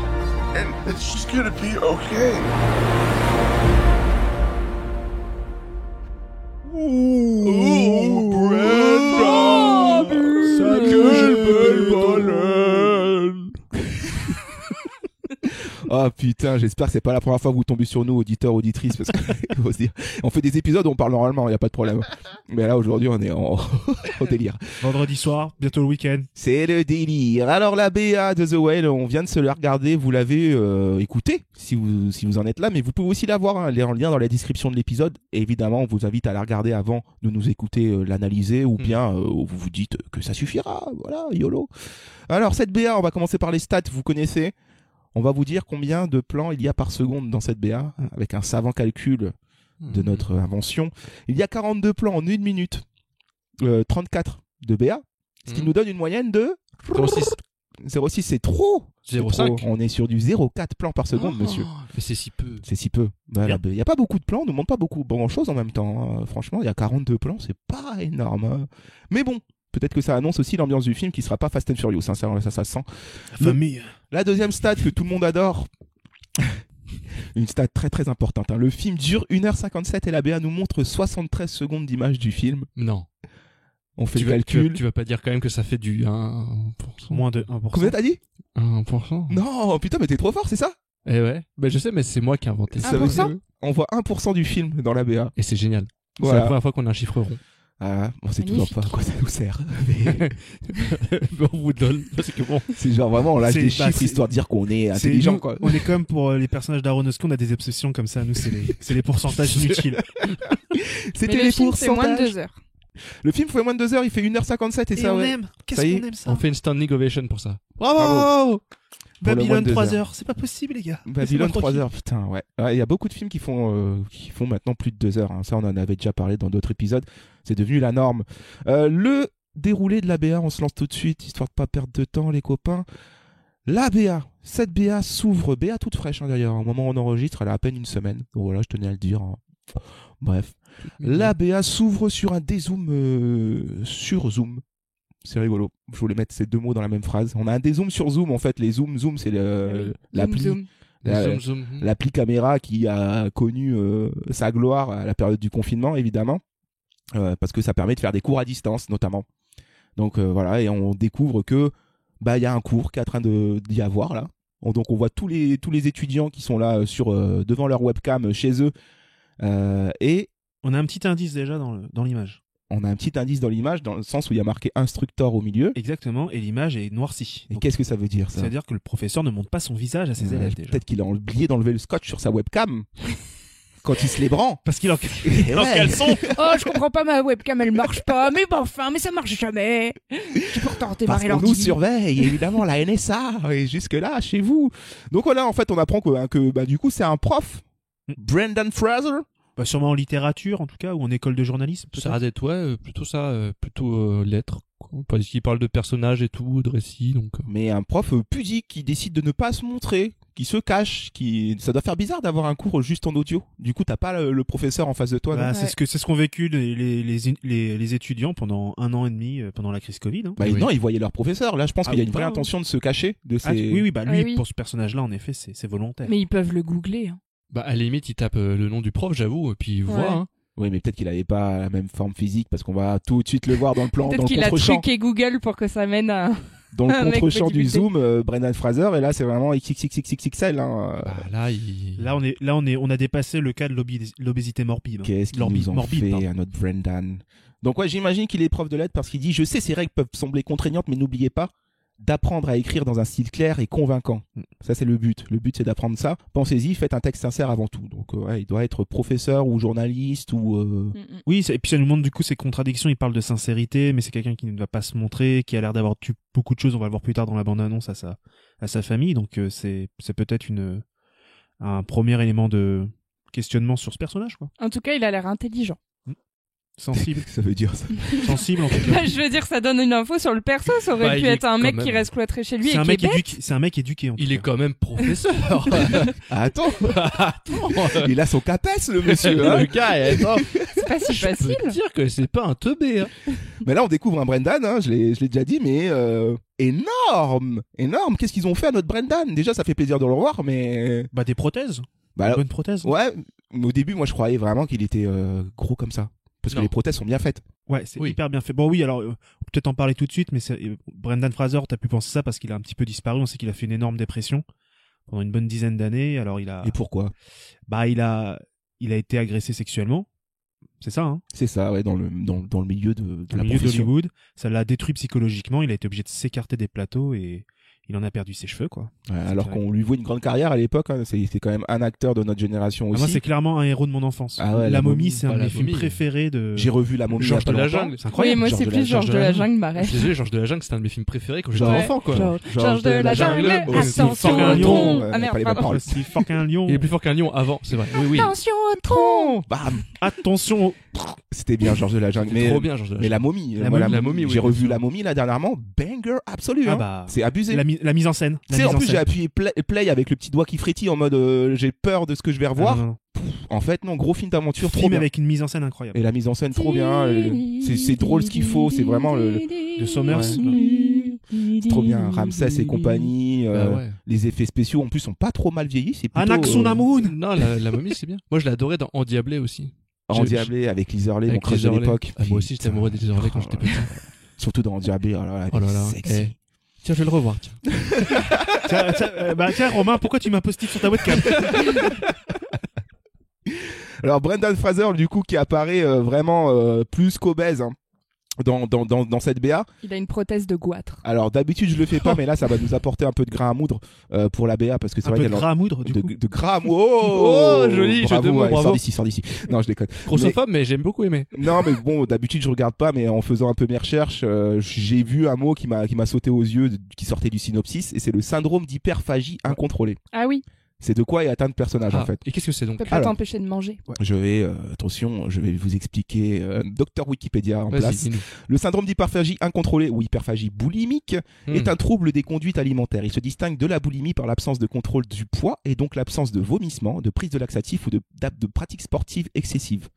and that she's gonna be okay. Oh, Brenda, quelle belle baleine. Ah putain, j'espère que c'est pas la première fois que vous tombez sur nous, auditeurs, auditrices, parce que faut se dire, on fait des épisodes où on parle normalement, y a pas de problème. Mais là aujourd'hui, on est au délire. Vendredi soir, bientôt le week-end. C'est le délire. Alors la BA de The Whale, on vient de se la regarder, vous l'avez écouté si vous en êtes là, mais vous pouvez aussi la voir, hein, en lien dans la description de l'épisode. Et évidemment, on vous invite à la regarder avant de nous écouter l'analyser, ou bien vous vous dites que ça suffira, voilà, YOLO. Alors cette BA, on va commencer par les stats, vous connaissez. On va vous dire combien de plans il y a par seconde dans cette BA, avec un savant calcul de notre invention. Il y a 42 plans en 1 minute, 34 de BA, ce qui nous donne une moyenne de 0,6. 0,6, c'est trop. 0,5. On est sur du 0,4 plans par seconde, monsieur. Mais c'est si peu. C'est si peu. Voilà, il n'y a pas beaucoup de plans, on ne montre pas beaucoup grand chose en même temps. Hein. Franchement, il y a 42 plans, c'est pas énorme. Hein. Mais bon, peut-être que ça annonce aussi l'ambiance du film qui sera pas Fast and Furious, hein, ça sent. La famille. La deuxième stat que tout le monde adore, une stat très très importante. Hein. Le film dure 1h57 et la BA nous montre 73 secondes d'image du film. Non. On fait le calcul. Tu vas pas dire quand même que ça fait du 1%. Moins de 1%. Combien t'as dit 1%. Non, putain, mais t'es trop fort, c'est ça? Eh ouais. Ben je sais, mais c'est moi qui ai inventé ça. Ça veut dire, on voit 1% du film dans la BA. Et c'est génial. Voilà. C'est la première fois qu'on a un chiffre rond. Ah, on sait toujours pas à quoi ça nous sert. Mais on vous donne parce que bon, c'est genre vraiment on lâche des chiffres histoire de dire qu'on est intelligent nous, quoi. On est comme pour les personnages d'Aronofsky, on a des obsessions comme ça. Nous, c'est les pourcentages inutiles. C'était les pourcentages. C'est moins de 2 heures. Le film fait moins de 2 heures, il fait 1h57 et ça on ouais. aime. Qu'est-ce qu'on aime ça? on fait une standing ovation pour ça. Bravo. Pour le moins Babylone de 3 2 heures, c'est pas possible les gars. Babylone 3 heures, putain, ouais. Il y a beaucoup de films qui font maintenant plus de 2 heures. Hein. Ça, on en avait déjà parlé dans d'autres épisodes. C'est devenu la norme. Le déroulé de l'ABA, on se lance tout de suite, histoire de pas perdre de temps, les copains. L'ABA, cette BA s'ouvre, BA toute fraîche hein, d'ailleurs. Au moment où on enregistre, elle a à peine une semaine. Donc voilà, je tenais à le dire. Hein. Bref. L'ABA s'ouvre sur un dézoom sur Zoom. C'est rigolo. Je voulais mettre ces deux mots dans la même phrase. On a un dézoom sur Zoom en fait. Les zoom, c'est l'appli caméra qui a connu sa gloire à la période du confinement évidemment, parce que ça permet de faire des cours à distance notamment. Donc voilà, et on découvre que il y a un cours qui est en train d'y avoir là. Donc on voit tous les étudiants qui sont là devant leur webcam chez eux et on a un petit indice déjà dans l'image. On a un petit indice dans l'image, dans le sens où il y a marqué instructeur au milieu. Exactement, et l'image est noircie. Et qu'est-ce que ça veut dire ça? Ça veut dire que le professeur ne montre pas son visage à ses élèves déjà. Peut-être qu'il a oublié d'enlever le scotch sur sa webcam quand il se les branle. Parce qu'il en caleçon. Oh, je comprends pas, ma webcam elle marche pas. Mais bon, enfin, mais ça marche jamais. J'ai pourtant démarré l'ordi. Parce qu'on nous surveille, évidemment, la NSA, et jusque-là, chez vous. Donc voilà, en fait, on apprend que du coup, c'est un prof, Brendan Fraser. Sûrement en littérature, en tout cas, ou en école de journalisme. Ça a d'être, plutôt lettres. Parce qu'il parle de personnages et tout, de récits. Donc... Mais un prof pudique qui décide de ne pas se montrer, qui se cache, ça doit faire bizarre d'avoir un cours juste en audio. Du coup, t'as pas le professeur en face de toi. Ouais. C'est ce qu'ont vécu les étudiants pendant 1 an et demi, pendant la crise Covid. Hein. Non, ils voyaient leur professeur. Là, je pense qu'il y a une vraie intention de se cacher de ces... Oui, lui, pour ce personnage-là, en effet, c'est volontaire. Mais ils peuvent le googler. Hein. À la limite, il tape le nom du prof, j'avoue, et puis il voit. Hein. Oui, mais peut-être qu'il avait pas la même forme physique parce qu'on va tout de suite le voir dans le plan, dans le contre-champ. Peut-être qu'il a truqué Google pour que ça mène à... Dans le contre-champ du Zoom, Brendan Fraser, et là, c'est vraiment XXXXXL. Hein. On a dépassé le cas de l'obésité morbide. Qu'est-ce qu'il nous en fait à notre Brendan? Donc ouais, j'imagine qu'il est prof de lettres parce qu'il dit « Je sais, ces règles peuvent sembler contraignantes, mais n'oubliez pas d'apprendre à écrire dans un style clair et convaincant. » Ça, c'est le but. Le but, c'est d'apprendre ça. Pensez-y, faites un texte sincère avant tout. Donc, il doit être professeur ou journaliste ou... Oui, et puis ça nous montre du coup ses contradictions. Il parle de sincérité, mais c'est quelqu'un qui ne va pas se montrer, qui a l'air d'avoir tué beaucoup de choses. On va le voir plus tard dans la bande-annonce à sa famille. Donc, c'est peut-être un premier élément de questionnement sur ce personnage, quoi. En tout cas, il a l'air intelligent. Sensible. Ça veut dire ça. Sensible, en tout cas. Je veux dire, ça donne une info sur le perso. Ça aurait pu être un mec qui reste cloîtré chez lui c'est et un qui mec est bête. C'est un mec éduqué, en tout cas. Il est quand même professeur. Attends. Il a son CAPES, le monsieur. Le gars, attends. C'est pas si facile. Je peux te dire que c'est pas un teubé. Hein. Mais là, on découvre un Brendan, hein, je l'ai déjà dit, mais énorme. Qu'est-ce qu'ils ont fait à notre Brendan? Déjà, ça fait plaisir de le revoir, mais... Des prothèses. Bonne prothèse. Ouais. Au début, moi, je croyais vraiment qu'il était gros comme ça. Parce que les prothèses sont bien faites. Ouais, c'est hyper bien fait. Bon, oui, alors, peut-être en parler tout de suite, mais Brendan Fraser, t'as pu penser ça parce qu'il a un petit peu disparu. On sait qu'il a fait une énorme dépression pendant une bonne dizaine d'années. Alors, Et pourquoi? Il a été agressé sexuellement. C'est ça, hein? C'est ça, ouais, dans le milieu de la milieu profession. d'Hollywood. Ça l'a détruit psychologiquement. Il a été obligé de s'écarter des plateaux et il en a perdu ses cheveux, quoi. Ouais, alors qu'on lui voit une grande carrière à l'époque, hein. C'est quand même un acteur de notre génération aussi. Moi, c'est clairement un héros de mon enfance. Ah ouais, La Momie, c'est un de mes films préférés J'ai revu La Momie. Georges de la Jungle. C'est incroyable. Oui, moi, c'est plus Georges de la Jungle, ma rêve. Désolé, Georges de la Jungle, c'était un de mes films préférés quand j'étais enfant, quoi. Georges de la Jungle, attention au tronc. Ah merde, pardon. Aussi fort qu'un lion. Il est plus fort qu'un lion avant, c'est vrai. Oui. Attention au tronc. Bam. Attention. C'était bien Georges de la Jungle. Mais trop bien, Georges de la Jungle. Mais La Momie. La Momie, oui. J'ai revu La Momie là dernièrement. Banger absolu. C'est abusé. La mise en scène. Tu sais, en plus, j'ai appuyé play avec le petit doigt qui frétille en mode j'ai peur de ce que je vais revoir. En fait, non, gros film d'aventure, trop bien. Avec une mise en scène incroyable. Et la mise en scène, trop bien. C'est drôle ce qu'il faut. C'est vraiment de Sommers. C'est trop bien. Ramsès et compagnie. Les effets spéciaux, en plus, sont pas trop mal vieillis. C'est plutôt... Anaxunamun. Non, la Momie, c'est bien. Moi, je l'adorais dans Endiablé aussi. Endiablé avec Liz Hurley, mon crush de l'époque. Moi aussi, j'étais amoureux des Liz Hurley quand j'étais petit. Surtout dans Endiablé. Oh là là. Sexy. Tiens, je vais le revoir. Tiens, Romain, pourquoi tu m'as posté sur ta webcam? Alors Brendan Fraser, du coup, qui apparaît vraiment plus qu'obèse hein, dans cette BA. Il a une prothèse de goitre. Alors d'habitude je le fais pas, mais là ça va nous apporter un peu de grain à moudre pour la BA parce que c'est Un vrai peu qu'elle de gras à moudre, du coup. de grain à moudre. Oh, joli, bravo, jeu de mots, ouais, bravo. sors d'ici. Non, je déconne. Grossophobe, mais j'aime beaucoup aimer. Non, mais bon, d'habitude je regarde pas, mais en faisant un peu mes recherches, j'ai vu un mot qui m'a sauté aux yeux, qui sortait du synopsis, et c'est le syndrome d'hyperphagie incontrôlée. Ah oui. C'est de quoi est atteint le personnage en fait. Et qu'est-ce que c'est donc? Ça peut pas t'empêcher de manger. Je vais, attention, je vais vous expliquer, docteur Wikipédia en Vas-y, place. dis-nous. Le syndrome d'hyperphagie incontrôlée ou hyperphagie boulimique est un trouble des conduites alimentaires. Il se distingue de la boulimie par l'absence de contrôle du poids et donc l'absence de vomissement, de prise de laxatifs ou de pratiques sportives excessives.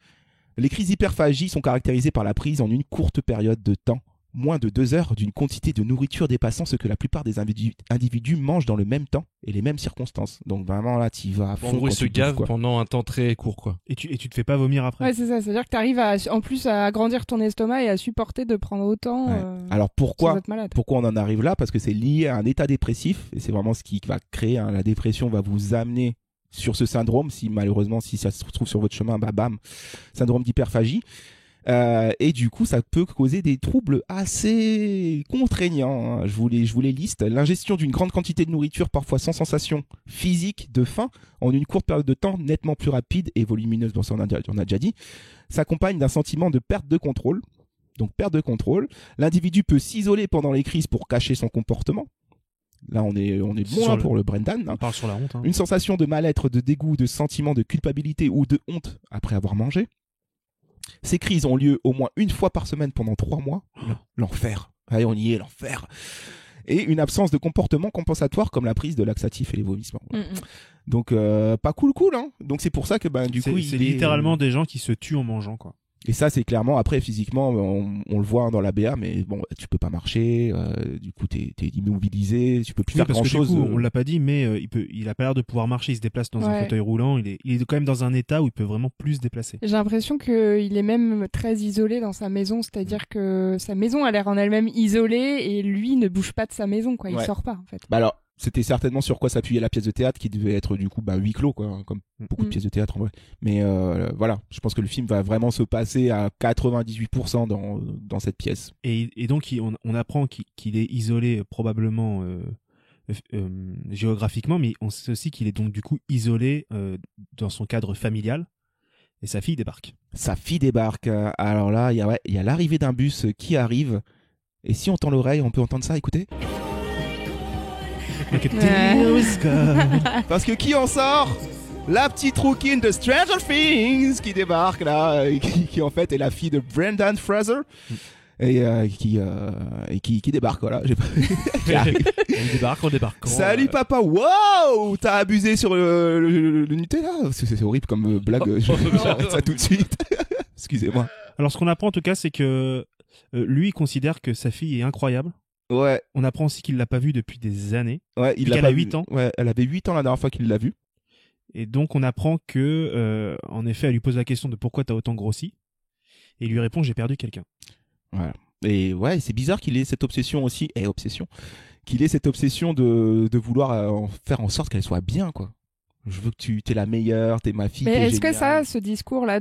Les crises d'hyperphagie sont caractérisées par la prise en une courte période de temps, moins de 2 heures, d'une quantité de nourriture dépassant ce que la plupart des individus mangent dans le même temps et les mêmes circonstances. Donc vraiment là, tu vas à fond. En gros, il quand se tu gave bouffes, quoi. pendant un temps très court, quoi. Et tu te fais pas vomir après. Ouais, c'est ça. C'est-à-dire que t'arrives en plus à agrandir ton estomac et à supporter de prendre autant. Ouais. Alors sans pourquoi être malade. on en arrive là? Parce que c'est lié à un état dépressif et c'est vraiment ce qui va créer la dépression, va vous amener sur ce syndrome. Si malheureusement, si ça se trouve sur votre chemin, bah bam, syndrome d'hyperphagie. Et du coup, ça peut causer des troubles assez contraignants. Hein. Je vous les liste. L'ingestion d'une grande quantité de nourriture, parfois sans sensation physique de faim, en une courte période de temps, nettement plus rapide et volumineuse, bon, ça on a déjà dit, s'accompagne d'un sentiment de perte de contrôle. Donc perte de contrôle. L'individu peut s'isoler pendant les crises pour cacher son comportement. Là, on est bon pour le Brendan. On parle sur la honte. Hein. Une sensation de mal-être, de dégoût, de sentiment de culpabilité ou de honte après avoir mangé. Ces crises ont lieu au moins une fois par semaine pendant 3 mois. L'enfer. Allez, on y est, l'enfer. Et une absence de comportement compensatoire comme la prise de laxatifs et les vomissements. Ouais. Donc, pas cool, hein. Donc, c'est pour ça que, du coup, c'est littéralement des gens qui se tuent en mangeant, quoi. Et ça, c'est clairement, après, physiquement, on le voit dans la BA, mais bon, tu peux pas marcher, du coup, t'es immobilisé, tu peux plus faire grand chose. Du coup, on l'a pas dit, mais il a pas l'air de pouvoir marcher, il se déplace dans un fauteuil roulant, il est quand même dans un état où il peut vraiment plus se déplacer. J'ai l'impression qu'il est même très isolé dans sa maison, c'est-à-dire que sa maison a l'air en elle-même isolée et lui ne bouge pas de sa maison, quoi, il sort pas, en fait. Bah alors, c'était certainement sur quoi s'appuyait la pièce de théâtre qui devait être du coup huis clos quoi, hein, comme beaucoup de pièces de théâtre en vrai. Mais voilà, je pense que le film va vraiment se passer à 98% dans cette pièce. Et donc on apprend qu'il est isolé probablement géographiquement, mais on sait aussi qu'il est donc du coup isolé dans son cadre familial. Et sa fille débarque. Alors là, il y a l'arrivée d'un bus qui arrive. Et si on tend l'oreille, on peut entendre ça, écoutez. Parce que qui en sort? La petite rouquine de Stranger Things qui débarque là, qui en fait est la fille de Brendan Fraser. Et qui débarque, voilà. On débarque. Salut papa, wow, t'as abusé sur le Nutella. C'est horrible comme blague, j'arrête ça tout de suite. Excusez-moi. Alors ce qu'on apprend en tout cas, c'est que lui il considère que sa fille est incroyable. Ouais. On apprend aussi qu'il l'a pas vue depuis des années. Ouais, elle a 8 ans. Ouais, elle avait 8 ans la dernière fois qu'il l'a vue. Et donc on apprend que, en effet, elle lui pose la question de pourquoi t'as autant grossi. Et il lui répond, j'ai perdu quelqu'un. Voilà. Et ouais, c'est bizarre qu'il ait cette obsession aussi, qu'il ait cette obsession de vouloir faire en sorte qu'elle soit bien, quoi. Je veux que tu t'es la meilleure, t'es ma fille. Mais est-ce géniale. que ça, ce discours-là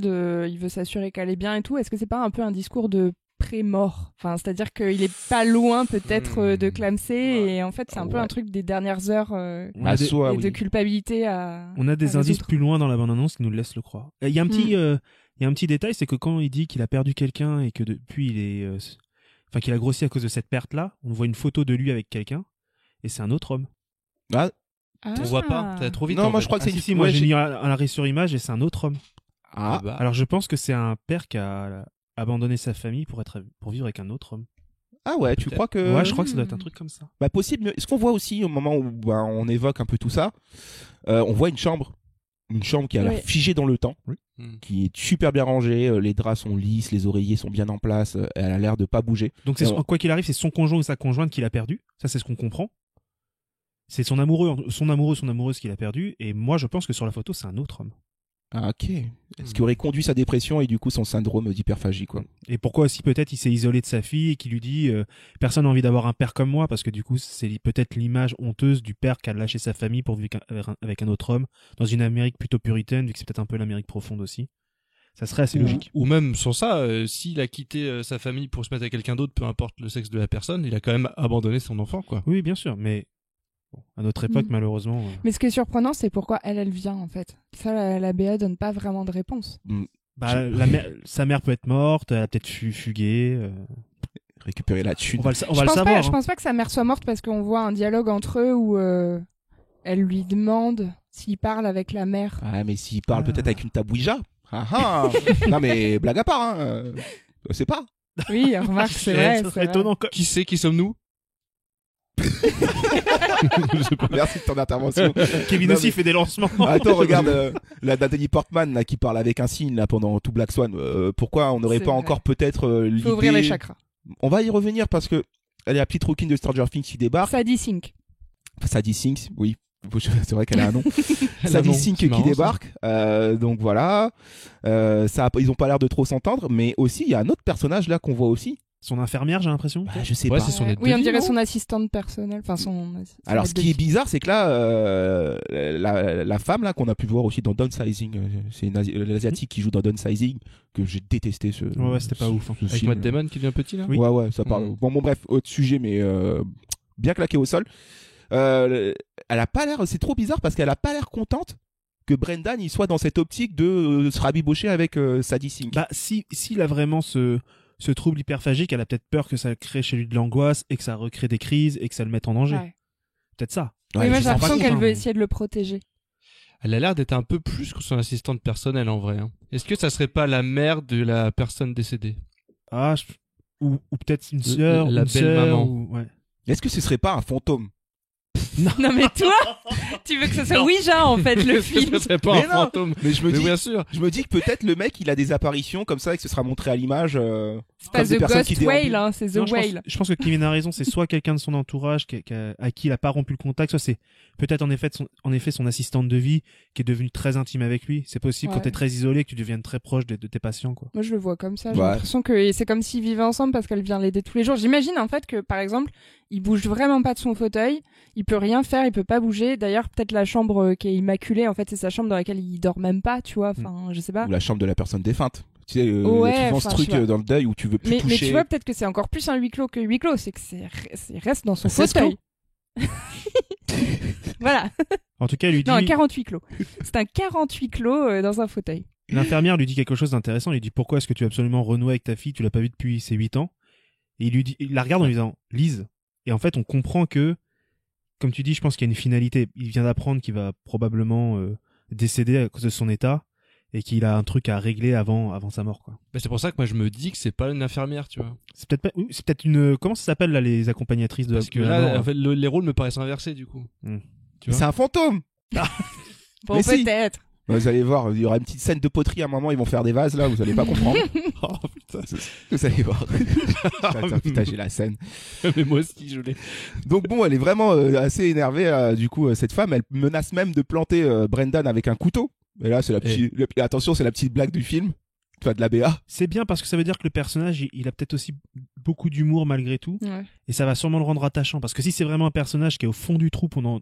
il veut s'assurer qu'elle est bien et tout, est-ce que c'est pas un peu un discours de pré-mort? Enfin, c'est-à-dire qu'il est pas loin peut-être de clamser et en fait c'est un peu un truc des dernières heures et de culpabilité à. On a des indices plus loin dans la bande-annonce qui nous le laissent le croire. Il y a un petit détail, c'est que quand il dit qu'il a perdu quelqu'un et que depuis qu'il a grossi à cause de cette perte-là, on voit une photo de lui avec quelqu'un et c'est un autre homme. Ah. On voit pas, t'as trop vite. Non, moi je crois que c'est une fille. Moi j'ai mis un arrêt sur image et c'est un autre homme. Ah. Alors je pense que c'est un père qui a abandonné sa famille pour vivre avec un autre homme. Ah ouais, tu crois que... Ouais, je crois que ça doit être un truc comme ça. Bah possible. Est-ce qu'on voit aussi au moment où on évoque un peu tout ça, on voit une chambre qui a l'air figée dans le temps, qui est super bien rangée, les draps sont lisses, les oreillers sont bien en place, elle a l'air de pas bouger. Donc quoi qu'il arrive, c'est son conjoint ou sa conjointe qui l'a perdu. Ça c'est ce qu'on comprend. C'est son amoureuse qu'il a perdu. Et moi je pense que sur la photo c'est un autre homme. Ah ok. Ce qui aurait conduit sa dépression et du coup son syndrome d'hyperphagie, quoi. Et pourquoi aussi peut-être il s'est isolé de sa fille et qui lui dit personne n'a envie d'avoir un père comme moi, parce que du coup c'est peut-être l'image honteuse du père qui a lâché sa famille pour vivre avec un autre homme dans une Amérique plutôt puritaine, vu que c'est peut-être un peu l'Amérique profonde aussi. Ça serait assez logique. Ou même sans ça, s'il a quitté sa famille pour se mettre avec quelqu'un d'autre, peu importe le sexe de la personne, il a quand même abandonné son enfant, quoi. Oui, bien sûr, mais bon, à notre époque, malheureusement. Mais ce qui est surprenant, c'est pourquoi elle vient en fait. Ça, la BA donne pas vraiment de réponse. Bah, sa mère peut être morte, elle a peut-être fugué. Récupérer la thune. On va le savoir. Je pense pas que sa mère soit morte parce qu'on voit un dialogue entre eux où elle lui demande s'il parle avec la mère. Ah, mais s'il parle peut-être avec une tabouija. Non, mais blague à part, je sais pas. Oui, remarque, c'est vrai. Ça serait étonnant. Qui c'est, qui sommes-nous? Merci de ton intervention. Kevin aussi fait des lancements. Attends, regarde la Natalie Portman là, qui parle avec un signe là, pendant tout Black Swan. Pourquoi on n'aurait pas encore peut-être l'idée... Faut ouvrir les chakras. On va y revenir parce que elle est la petite rouquine de Stranger Things qui débarque. Sadie Sink. Sadie Sink, oui. C'est vrai qu'elle a un nom. Sadie Sink qui débarque. Donc voilà. Ils ont pas l'air de trop s'entendre, mais aussi il y a un autre personnage là qu'on voit aussi. Son infirmière, j'ai l'impression. Je sais pas. C'est son aide oui, de on vie, dirait non son assistante personnelle. Enfin, alors, ce qui est bizarre, c'est que là, la femme là qu'on a pu voir aussi dans Downsizing, c'est l'asiatique qui joue dans Downsizing, que j'ai détesté. Ouais, c'était pas ouf. Avec Matt Damon qui devient petit là. Oui. Ouais, ça parle. Bon, bref, autre sujet, mais bien claqué au sol. Elle a pas l'air. C'est trop bizarre parce qu'elle a pas l'air contente que Brendan il soit dans cette optique de se rabibocher avec Sadie Sink. Bah, s'il a vraiment ce trouble hyperphagique, elle a peut-être peur que ça crée chez lui de l'angoisse et que ça recrée des crises et que ça le mette en danger. Ouais. Peut-être ça. Oui, moi j'ai l'impression qu'elle veut essayer de le protéger. Elle a l'air d'être un peu plus que son assistante personnelle en vrai. Est-ce que ça serait pas la mère de la personne décédée? Ou peut-être une sœur, la belle maman. Ouais. Est-ce que ce serait pas un fantôme? Non mais toi, tu veux que ce soit Ouija en fait le film. Ce serait pas un fantôme. Mais je me dis, bien sûr. Je me dis que peut-être le mec il a des apparitions comme ça et que ce sera montré à l'image. C'est pas The Ghost Whale, c'est The Whale. Je pense que Kevin a raison. C'est soit quelqu'un de son entourage à qui il a pas rompu le contact, soit c'est peut-être en effet son assistante de vie qui est devenue très intime avec lui. C'est possible quand t'es très isolé que tu deviennes très proche de tes patients, quoi. Moi je le vois comme ça. J'ai l'impression que c'est comme s'ils vivaient ensemble parce qu'elle vient l'aider tous les jours. J'imagine en fait que par exemple il bouge vraiment pas de son fauteuil, il peut rien faire, il peut pas bouger. D'ailleurs peut-être la chambre qui est immaculée en fait c'est sa chambre dans laquelle il dort même pas, tu vois. Enfin je sais pas. Ou la chambre de la personne défunte. Tu sais, il y a souvent ce truc dans le deuil où tu veux plus toucher. Mais tu vois peut-être que c'est encore plus un huis clos que huis clos, c'est que c'est reste dans son fauteuil. Voilà. En tout cas, elle lui dit... Non, un 48 clos. C'est un 48 clos dans un fauteuil. L'infirmière lui dit quelque chose d'intéressant. Il lui dit pourquoi est-ce que tu veux absolument renouer avec ta fille? Tu l'as pas vue depuis ses 8 ans. Et il la regarde en lui disant Lise. Et en fait, on comprend que, comme tu dis, je pense qu'il y a une finalité. Il vient d'apprendre qu'il va probablement décéder à cause de son état et qu'il a un truc à régler avant sa mort, quoi. Bah c'est pour ça que moi je me dis que c'est pas une infirmière, tu vois. C'est peut-être une comment ça s'appelle là les accompagnatrices de parce que là en fait les rôles me paraissent inversés du coup. Tu vois, c'est un fantôme. Bon peut-être. Vous allez voir, il y aura une petite scène de poterie à un moment, ils vont faire des vases là, vous allez pas comprendre. Oh putain, vous allez voir. putain, j'ai la scène. Mais moi aussi je l'ai. Donc bon, elle est vraiment assez énervée du coup cette femme, elle menace même de planter Brendan avec un couteau. Et là c'est attention, c'est la petite blague du film. Enfin, de la BA. C'est bien parce que ça veut dire que le personnage il a peut-être aussi beaucoup d'humour malgré tout. Ouais. Et ça va sûrement le rendre attachant parce que si c'est vraiment un personnage qui est au fond du trou pendant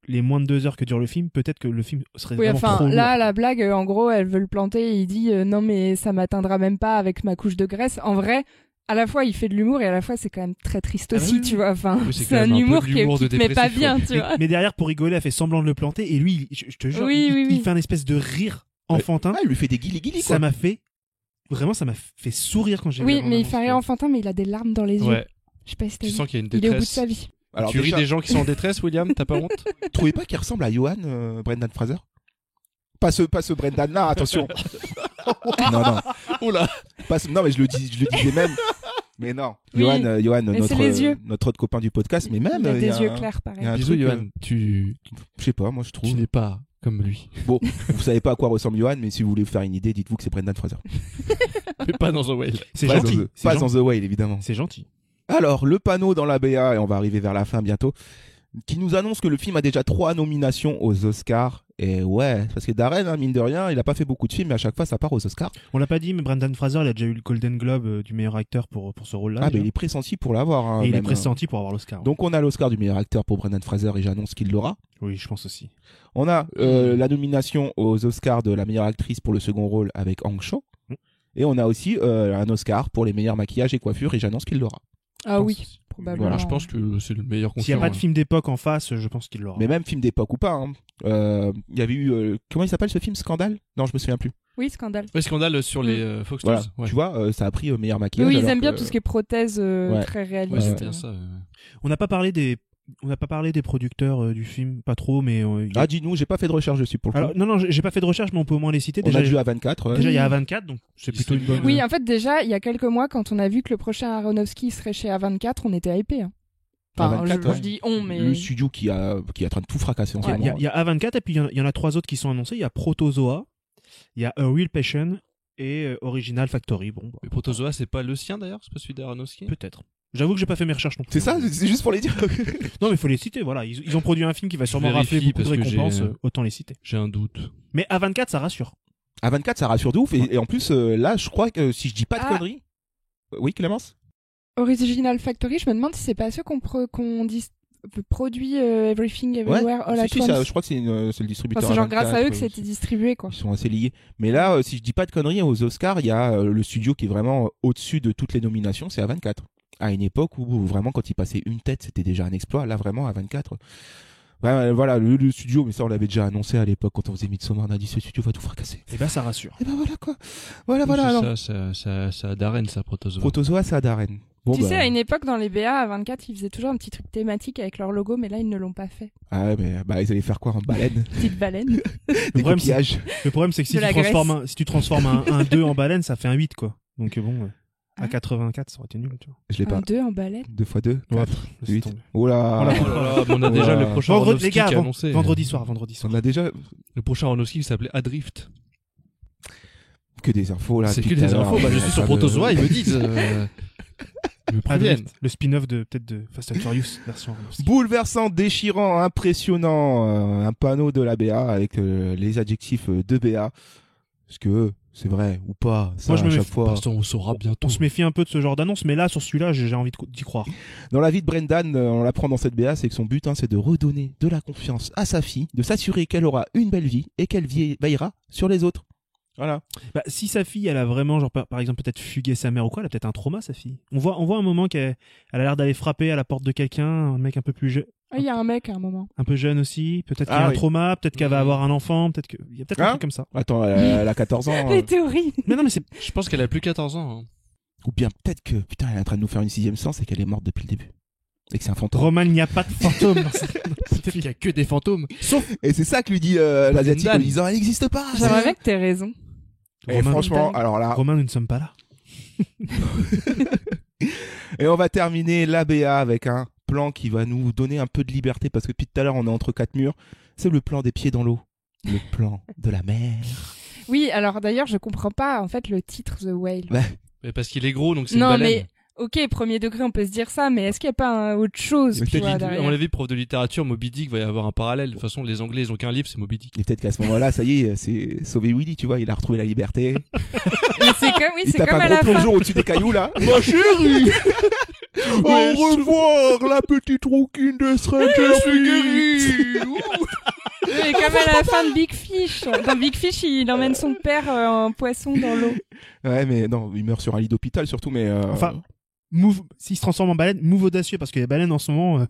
les moins de 2 heures que dure le film, peut-être que le film serait vraiment trop lourd. Là la blague en gros elle veut le planter et il dit non mais ça m'atteindra même pas avec ma couche de graisse. En vrai à la fois il fait de l'humour et à la fois c'est quand même très triste aussi, tu vois. Enfin, c'est un humour qui te met pas bien, tu vois. Mais derrière pour rigoler elle fait semblant de le planter et lui je te jure il fait un espèce de rire enfantin. Il lui fait des guili-guili, quoi. Ça m'a fait sourire quand j'ai vu. Oui, mais il fait rire enfantin, mais il a des larmes dans les yeux. Ouais. Je sais pas si t'as vu. Tu sens qu'il y a une détresse. Il est au bout de sa vie. Alors, tu ris des gens qui sont en détresse, William? T'as pas honte? Vous trouvez pas qu'il ressemble à Johan, Brendan Fraser? Pas ce Brendan là, attention. Non. Oula. Non, mais je le disais même. Mais non. Oui. Johan, mais notre autre copain du podcast, mais même. Il a des yeux clairs, pareil. Bisous, Johan. Je sais pas, moi je trouve. Tu n'es pas comme lui. Bon, vous savez pas à quoi ressemble Johan, mais si vous voulez vous faire une idée, dites-vous que c'est Brendan Fraser. Mais pas dans The Whale. C'est gentil. Pas dans The Whale, évidemment. C'est gentil. Alors, le panneau dans la BA, et on va arriver vers la fin bientôt. qui nous annonce que le film a déjà 3 nominations aux Oscars. Et ouais, parce que Darren, hein, mine de rien, il a pas fait beaucoup de films, mais à chaque fois ça part aux Oscars. On l'a pas dit, mais Brendan Fraser, il a déjà eu le Golden Globe du meilleur acteur pour ce rôle-là. Ah, mais il est pressenti pour l'avoir. Hein, et il est même, pressenti pour avoir l'Oscar. Donc on a l'Oscar du meilleur acteur pour Brendan Fraser et j'annonce qu'il l'aura. Oui, je pense aussi. On a la nomination aux Oscars de la meilleure actrice pour le second rôle avec Hong Chau. Et on a aussi un Oscar pour les meilleurs maquillages et coiffures et j'annonce qu'il l'aura. Ah oui, probablement. Voilà, je pense que c'est le meilleur concurrent. S'il n'y a pas de film d'époque en face, je pense qu'il l'aura. Mais même film d'époque ou pas. Hein. Il y avait eu... comment il s'appelle ce film, Scandale ? Non, je me souviens plus. Oui, Scandale. Oui, Scandale sur les Fox News. Voilà. Ouais. Tu vois, ça a pris meilleur maquillage. Oui, ils aiment bien tout ce qui est prothèse très réaliste. Ouais, ça, On n'a pas parlé des producteurs du film, pas trop, mais... Ah, dis-nous, j'ai pas fait de recherche dessus pour le coup. Non, j'ai pas fait de recherche, mais on peut au moins les citer. On a vu A24. Déjà, il y a A24, donc c'est plutôt une bonne... Oui, en fait, déjà, il y a quelques mois, quand on a vu que le prochain Aronofsky serait chez A24, on était hypés. Hein. Enfin, A24, je dis on, mais... Le studio qui est en train de tout fracasser en ce moment. Il y a A24, et puis il y en a 3 autres qui sont annoncés. Il y a Protozoa, il y a A Real Passion et Original Factory. Bon, Mais Protozoa, c'est pas le sien d'ailleurs, c'est pas celui d'Aronofsky. Peut-être. J'avoue que j'ai pas fait mes recherches non plus. C'est ça, c'est juste pour les dire. Non, mais il faut les citer, voilà. Ils ont produit un film qui va sûrement rafler beaucoup de récompenses, autant les citer. J'ai un doute. Mais A24, ça rassure. A24, ça rassure de ouf. Et en plus, là, je crois que si je dis pas de conneries... Oui, Clémence ? Original Factory, je me demande si c'est pas ceux qu'on produit Everything Everywhere All at Once. Ça, je crois que c'est le distributeur. Enfin, c'est genre A24, grâce à eux que c'était distribué, quoi. Ils sont assez liés. Mais là, si je dis pas de conneries, aux Oscars, il y a le studio qui est vraiment au-dessus de toutes les nominations, c'est A24. À une époque où vraiment, quand il passait une tête, c'était déjà un exploit. Là, vraiment, A24. Ouais, voilà, le studio, mais ça, on l'avait déjà annoncé à l'époque quand on faisait Midsommar. On a dit ce studio va tout fracasser. Et ben, ça rassure. Et ben voilà, quoi. Voilà. Alors... Ça a Darren, ça, Protozoa. Protozoa, ça a Darren. Bon, tu sais, à une époque, dans les BA, A24, ils faisaient toujours un petit truc thématique avec leur logo, mais là, ils ne l'ont pas fait. Ah ouais, mais ils allaient faire quoi en baleine? Petite baleine. Des coquillages. Le problème, c'est que si tu transformes un 2 en baleine, ça fait un 8, quoi. Donc bon, à 84, ça aurait été nul, tu vois. Je l'ai pas. Un 2 en baleine? 2 x 2? Ouais, 8. Oh là. On a déjà le prochain Aronofsky les gars, qui est annoncé. Vendredi soir. On a déjà... Le prochain Aronofsky qui s'appelait Adrift. Que des infos, là. C'est que des infos. Je suis sur Protozoa, ils me disent... Le spin-off peut-être de Fast and Furious version Aronofsky. Bouleversant, déchirant, impressionnant, un panneau de la BA avec les adjectifs de BA. Est-ce que c'est vrai ou pas? Ça, moi, je me chaque fois. On saura bientôt. On se méfie un peu de ce genre d'annonce, mais là, sur celui-là, j'ai envie d'y croire. Dans la vie de Brendan, on l'apprend dans cette BA, c'est que son but, c'est de redonner de la confiance à sa fille, de s'assurer qu'elle aura une belle vie et qu'elle veillera sur les autres. Voilà. Bah, si sa fille, elle a vraiment, genre, par exemple, peut-être fugué sa mère ou quoi, elle a peut-être un trauma, sa fille. On voit un moment qu'elle a l'air d'aller frapper à la porte de quelqu'un, un mec un peu plus jeune. Ah, il y a un mec à un moment. Un peu jeune aussi. Peut-être qu'il y a un trauma, peut-être qu'elle va avoir un enfant, peut-être qu'il y a peut-être un truc comme ça. Attends, elle a 14 ans. Les théories. Mais non, mais je pense qu'elle a plus 14 ans. Hein. Ou bien peut-être que, putain, elle est en train de nous faire une 6ème sens et qu'elle est morte depuis le début. Et que c'est un fantôme. Roman, il n'y a pas de fantôme. Peut-être qu'il y a que des fantômes. Sauf. Et c'est ça que lui dit l'asiatique en disant, elle n'existe pas. J'aimerais bien que t'aies raison. Et franchement, alors là. Romain, nous ne sommes pas là. Et on va terminer l'ABA avec un plan qui va nous donner un peu de liberté parce que depuis tout à l'heure, on est entre 4 murs. C'est le plan des pieds dans l'eau. Le plan de la mer. Oui, alors d'ailleurs, je comprends pas en fait le titre The Whale. Mais parce qu'il est gros, donc c'est une baleine. Mais ok, premier degré, on peut se dire ça, mais est-ce qu'il n'y a pas autre chose derrière? On l'a vu, prof de littérature, Moby Dick va y avoir un parallèle. De toute façon, les Anglais, ils ont qu'un livre, c'est Moby Dick. Et peut-être qu'à ce moment-là, ça y est, c'est sauvé Willy, tu vois, il a retrouvé la liberté. Mais c'est comme, oui, c'est comme à la fin. Il tape un gros plongeon au-dessus des cailloux, là. Ma chérie, au revoir, la petite rouquine de Stranger Things. Mais comme à la fin de Big Fish. Dans Big Fish, il emmène son père en poisson dans l'eau. Ouais, mais non, il meurt sur un lit d'hôpital surtout, mais... Enfin, s'il se transforme en baleine, move audacieux, parce que les baleines en ce moment,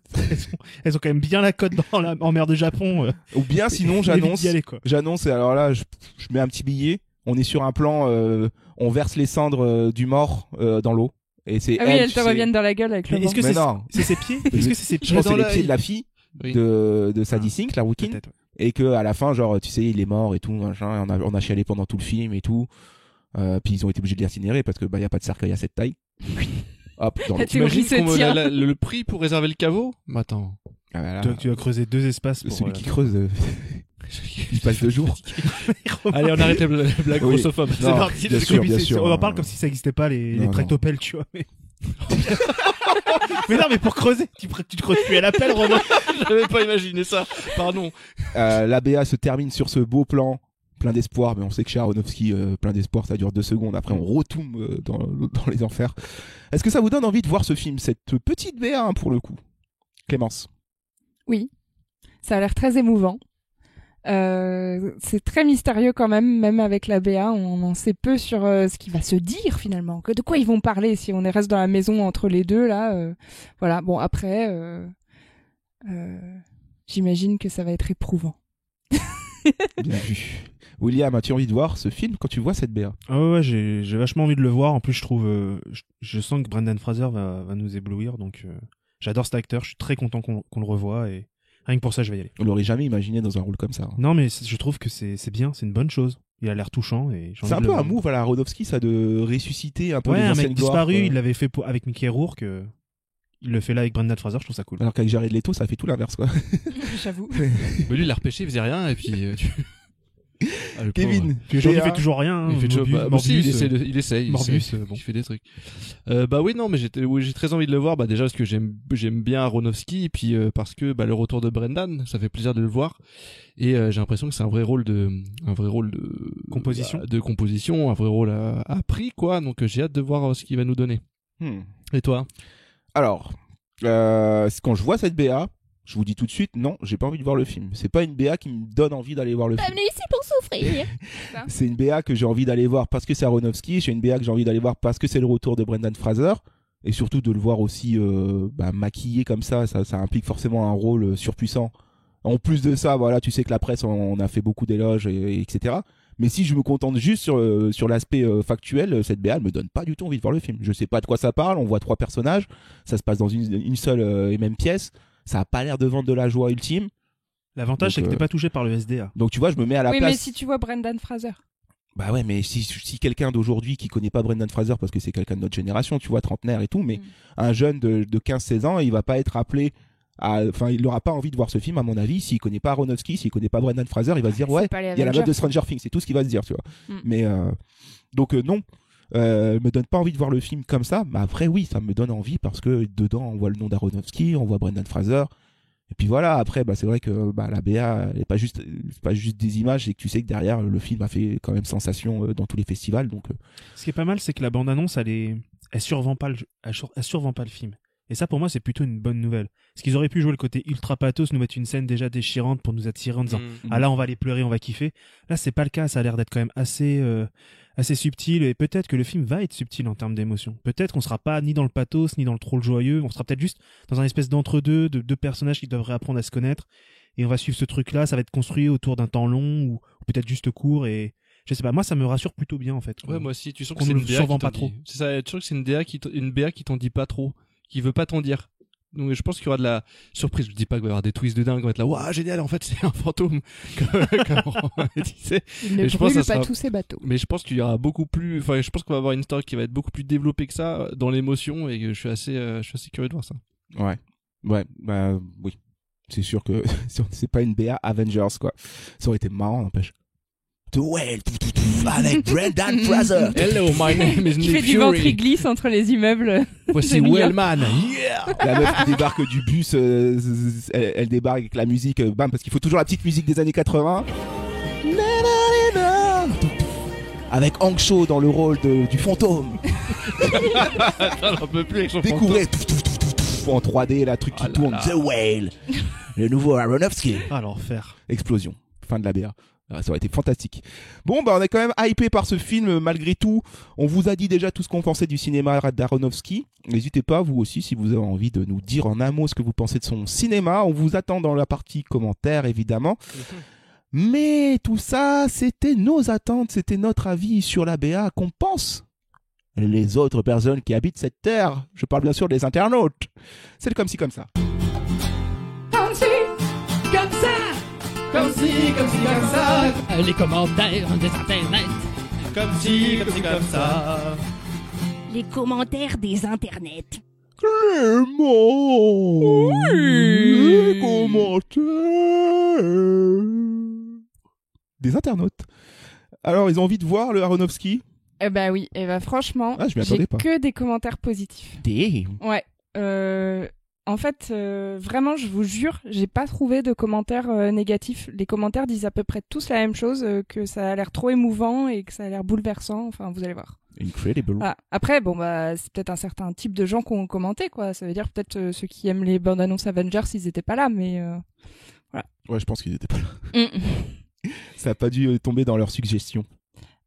elles ont quand même bien la cote en mer de Japon. Ou bien sinon, j'annonce, et alors là, je mets un petit billet, on est sur un plan, on verse les cendres du mort dans l'eau. Et c'est elles te reviennent dans la gueule avec le vent. Est-ce que c'est ses pieds? Est-ce que c'est ses pieds? Je pense que c'est les pieds de la fille de Sadie Sink, la rouquine. Et que à la fin, genre, tu sais, il est mort et tout, machin, et on a chialé pendant tout le film et tout. Puis ils ont été obligés de l'incinérer parce que y a pas de cercueil à cette taille. Hop, dans le t'imagines le prix pour réserver le caveau? Mais attends. Ah bah là, tu vas creuser 2 espaces pour celui qui creuse il passe 2 jours. Allez, on arrête la blague grossophobe. C'est parti. Bien sûr. On en parle comme si ça n'existait pas les tractopelles, tu vois. Mais... Mais non, mais pour creuser, tu te creuses plus à l'appel, Romain. J'avais pas imaginé ça. Pardon. La BA se termine sur ce beau plan, plein d'espoir, mais on sait que chez Aronofsky, plein d'espoir, ça dure 2 secondes. Après, on retombe dans les enfers. Est-ce que ça vous donne envie de voir ce film, cette petite BA hein, pour le coup, Clémence? Oui, ça a l'air très émouvant. C'est très mystérieux quand même avec la BA, on en sait peu sur ce qui va se dire finalement, de quoi ils vont parler si on reste dans la maison entre les deux là. Voilà, bon après, j'imagine que ça va être éprouvant. Bien vu. William, as-tu envie de voir ce film quand tu vois cette BA? Ah ouais, j'ai vachement envie de le voir. En plus, je trouve, je sens que Brendan Fraser va nous éblouir, donc j'adore cet acteur. Je suis très content qu'on le revoie et rien que pour ça, je vais y aller. On l'aurait jamais imaginé dans un rôle comme ça. Hein. Non, mais je trouve que c'est bien, c'est une bonne chose. Il a l'air touchant et c'est un peu un move à la Aronofsky, ça, de ressusciter un peu les un anciennes mec gloires. disparu, il l'avait fait avec Mickey Rourke. Il le fait là avec Brendan Fraser, je trouve ça cool. Alors qu'avec Jared Leto, ça fait tout l'inverse, quoi. J'avoue. Mais lui, il l'a repêché, il faisait rien, et puis. Kevin, puis aujourd'hui, il fait toujours rien. Hein. Il fait toujours Morbius, il essaye. Morbius, bon. Il fait des trucs. Bah oui, non, mais j'ai très envie de le voir. Bah déjà parce que j'aime bien Aronofsky, et puis parce que le retour de Brendan, ça fait plaisir de le voir. Et j'ai l'impression que c'est un vrai rôle de composition, un vrai rôle à prix, quoi. Donc j'ai hâte de voir ce qu'il va nous donner. Et toi? Alors, quand je vois cette BA, je vous dis tout de suite, non, j'ai pas envie de voir le film. C'est pas une BA qui me donne envie d'aller voir le film. Venu ici pour souffrir. C'est une BA que j'ai envie d'aller voir parce que c'est Aronofsky. C'est une BA que j'ai envie d'aller voir parce que c'est le retour de Brendan Fraser. Et surtout de le voir aussi maquillé comme ça implique forcément un rôle surpuissant. En plus de ça, voilà, tu sais que la presse on a fait beaucoup d'éloges, etc. Mais si je me contente juste sur l'aspect factuel, cette BA elle me donne pas du tout envie de voir le film. Je sais pas de quoi ça parle, on voit 3 personnages, ça se passe dans une seule et même pièce, ça a pas l'air de vendre de la joie ultime. L'avantage c'est que t'es pas touché par le SDA. Donc tu vois, je me mets à la place. Oui, mais si tu vois Brendan Fraser. Bah ouais, mais si quelqu'un d'aujourd'hui qui connaît pas Brendan Fraser, parce que c'est quelqu'un de notre génération, tu vois, trentenaire et tout, mais un jeune de 15-16 ans, il va pas être appelé il n'aura pas envie de voir ce film, à mon avis. S'il connaît pas Aronofsky, s'il connaît pas Brendan Fraser, il va se dire ouais, il y a la meuf de Stranger Things, c'est tout ce qu'il va se dire, tu vois. Mais donc non, me donne pas envie de voir le film comme ça. Mais après oui, ça me donne envie parce que dedans on voit le nom d'Aronofsky, on voit Brendan Fraser. Et puis voilà, après c'est vrai que la BA elle est pas juste des images, c'est que tu sais que derrière le film a fait quand même sensation dans tous les festivals. Donc ce qui est pas mal, c'est que la bande annonce elle survend pas le film. Et ça, pour moi, c'est plutôt une bonne nouvelle. Parce qu'ils auraient pu jouer le côté ultra pathos, nous mettre une scène déjà déchirante pour nous attirer en disant ah là, on va aller pleurer, on va kiffer. Là, c'est pas le cas. Ça a l'air d'être quand même assez subtil. Et peut-être que le film va être subtil en termes d'émotion. Peut-être qu'on sera pas ni dans le pathos, ni dans le troll joyeux. On sera peut-être juste dans un espèce d'entre-deux de 2 personnages qui devraient apprendre à se connaître. Et on va suivre ce truc-là. Ça va être construit autour d'un temps long ou peut-être juste court. Et je sais pas, moi ça me rassure plutôt bien en fait. Ouais, moi aussi. Tu sens qu'on que c'est ne survend pas trop. C'est ça. Tu sens que c'est une BA qui t'en dit pas trop, qui veut pas t'en dire. Donc je pense qu'il y aura de la surprise. Je dis pas qu'il va y avoir des twists de dingue, on va être là, waouh, génial, en fait c'est un fantôme. Il ne brûle pas tous ses bateaux. Mais je pense qu'il y aura beaucoup plus, je pense qu'on va avoir une histoire qui va être beaucoup plus développée que ça dans l'émotion, et je suis assez curieux de voir ça. Ouais, oui. C'est sûr que c'est pas une BA Avengers, quoi. Ça aurait été marrant, n'empêche. The Whale, avec Brendan Fraser. Hello, my name is Nick Fury. Il fait du ventriglisse entre les immeubles. Voici Whaleman. Yeah. La meuf qui débarque du bus, elle débarque avec la musique, bam, parce qu'il faut toujours la petite musique des années 80. Avec Hank Shaw dans le rôle du fantôme. On peut plus avec son Découvrez en 3D, la truc qui tourne. The Whale. Le nouveau Aronofsky. Ah, l'enfer. Explosion. Fin de la BA. Ça aurait été fantastique. Bon, on est quand même hypé par ce film malgré tout. On vous a dit déjà tout ce qu'on pensait du cinéma d'Aronofsky. N'hésitez pas, vous aussi, si vous avez envie de nous dire en un mot ce que vous pensez de son cinéma. On vous attend dans la partie commentaires, évidemment. Mais tout ça, c'était nos attentes, c'était notre avis sur la BA qu'on pense. Les autres personnes qui habitent cette terre, je parle bien sûr des internautes. C'est comme ci, comme ça. Comme ci, comme ça. Comme ci, comme ça. Les commentaires des internets. Comme ci, comme ça. Les commentaires des internets. Clément. Oui. Les commentaires des internautes. Alors, ils ont envie de voir le Aronofsky? Eh ben oui, franchement, je m'y attendais j'ai pas. que des commentaires positifs. Damn. Ouais. En fait, vraiment, je vous jure, j'ai pas trouvé de commentaires négatifs. Les commentaires disent à peu près tous la même chose, que ça a l'air trop émouvant et que ça a l'air bouleversant. Enfin, vous allez voir. Incredible. Voilà. Après, bon, bah, c'est peut-être un certain type de gens qui ont commenté, quoi. Ça veut dire peut-être ceux qui aiment les bandes annonces Avengers, ils étaient pas là, mais voilà. Ouais, je pense qu'ils étaient pas là. Ça a pas dû tomber dans leurs suggestions.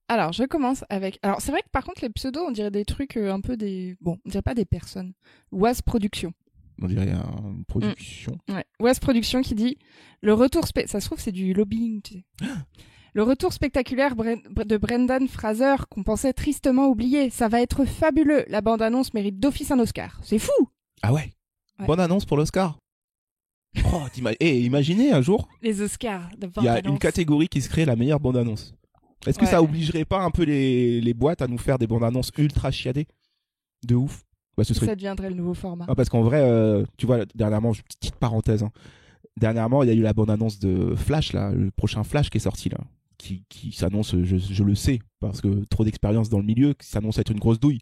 Alors, je commence avec... Alors, c'est vrai que par contre, les pseudos, on dirait des trucs un peu des... Bon, on dirait pas des personnes. Was Production. On dirait une production. Ouais. Was Production qui dit le retour ça se trouve c'est du lobbying, tu sais. Le retour spectaculaire de Brendan Fraser qu'on pensait tristement oublié, ça va être fabuleux. La bande-annonce mérite d'office un Oscar. C'est fou. Ah ouais. Bonne annonce pour l'Oscar. Oh, imaginez un jour. Les Oscars de bande-annonce. Il y a une catégorie qui se crée la meilleure bande-annonce. Est-ce que ça obligerait pas un peu les boîtes à nous faire des bandes-annonces ultra chiadées de ouf? Bah, ce serait... Ça deviendrait le nouveau format. Ah, parce qu'en vrai, tu vois, dernièrement, petite parenthèse, hein. Dernièrement, il y a eu la bande-annonce de Flash, là, le prochain Flash qui est sorti, là, qui s'annonce, je le sais, parce que trop d'expérience dans le milieu, qui s'annonce être une grosse douille.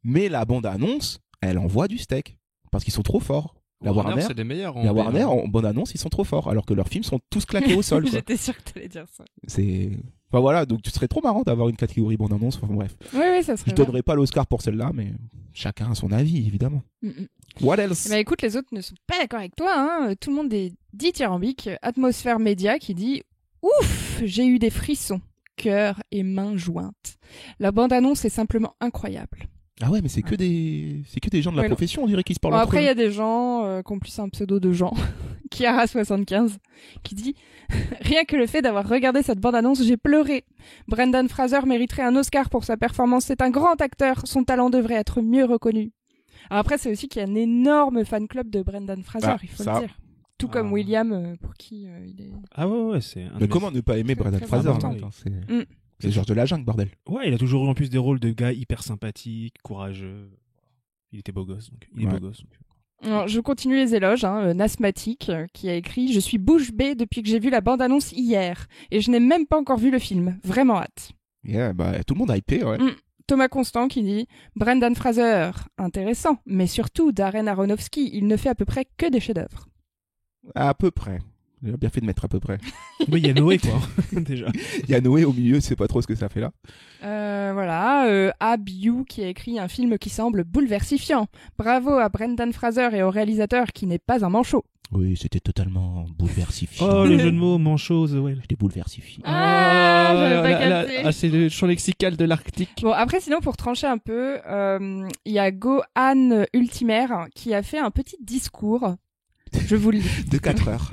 Mais la bande-annonce, elle envoie du steak, parce qu'ils sont trop forts. La Warner, c'est des meilleurs. La Warner, en bande-annonce, ils sont trop forts, alors que leurs films sont tous claqués au sol. J'étais sûr que t'allais dire ça. C'est... Enfin voilà, donc ce serait trop marrant d'avoir une catégorie bande-annonce, enfin bref. Oui, ça serait. Je donnerais pas l'Oscar pour celle-là, mais chacun a son avis, évidemment. What else? Bah écoute, les autres ne sont pas d'accord avec toi, hein. Tout le monde est dithyrambique. Atmosphère Média qui dit ouf, j'ai eu des frissons, cœur et mains jointes. La bande-annonce est simplement incroyable. Ah ouais, mais c'est que des gens de la profession, on dirait qu'ils se parlent bon, entre eux. Après, il y a des gens qui ont plus un pseudo de Jean, Kiara75, qui dit rien que le fait d'avoir regardé cette bande-annonce, j'ai pleuré. Brendan Fraser mériterait un Oscar pour sa performance. C'est un grand acteur. Son talent devrait être mieux reconnu. Alors après, c'est aussi qu'il y a un énorme fan club de Brendan Fraser, il faut le dire. Tout comme William, pour qui il est... Ah ouais, c'est... Mais comment ne pas aimer Brendan Fraser, hein, c'est Georges de la Jungle, bordel. Ouais, il a toujours eu en plus des rôles de gars hyper sympathiques, courageux. Il était beau gosse, donc. Il est beau gosse. Donc. Alors, je continue les éloges. Nasmatic qui a écrit « Je suis bouche bée depuis que j'ai vu la bande-annonce hier. Et je n'ai même pas encore vu le film. Vraiment hâte. » Yeah, bah, tout le monde a hypé, ouais. Thomas Constant qui dit « Brendan Fraser, intéressant. Mais surtout, Darren Aronofsky, il ne fait à peu près que des chefs-d'œuvre. » À peu près. Il a bien fait de mettre à peu près. Oui, il y a Noé, quoi, déjà. Il y a Noé au milieu, c'est pas trop ce que ça fait là. Voilà, Abiu qui a écrit un film qui semble bouleversifiant. Bravo à Brendan Fraser et au réalisateur qui n'est pas un manchot. Oui, c'était totalement bouleversifiant. Oh, le jeu de mots, manchot, ouais. C'était bouleversifiant. J'avais pas capté. C'est le champ lexical de l'Arctique. Bon, après, sinon, pour trancher un peu, il y a Gohan Ultimaire qui a fait un petit discours. Je vous le dis. De 4 heures.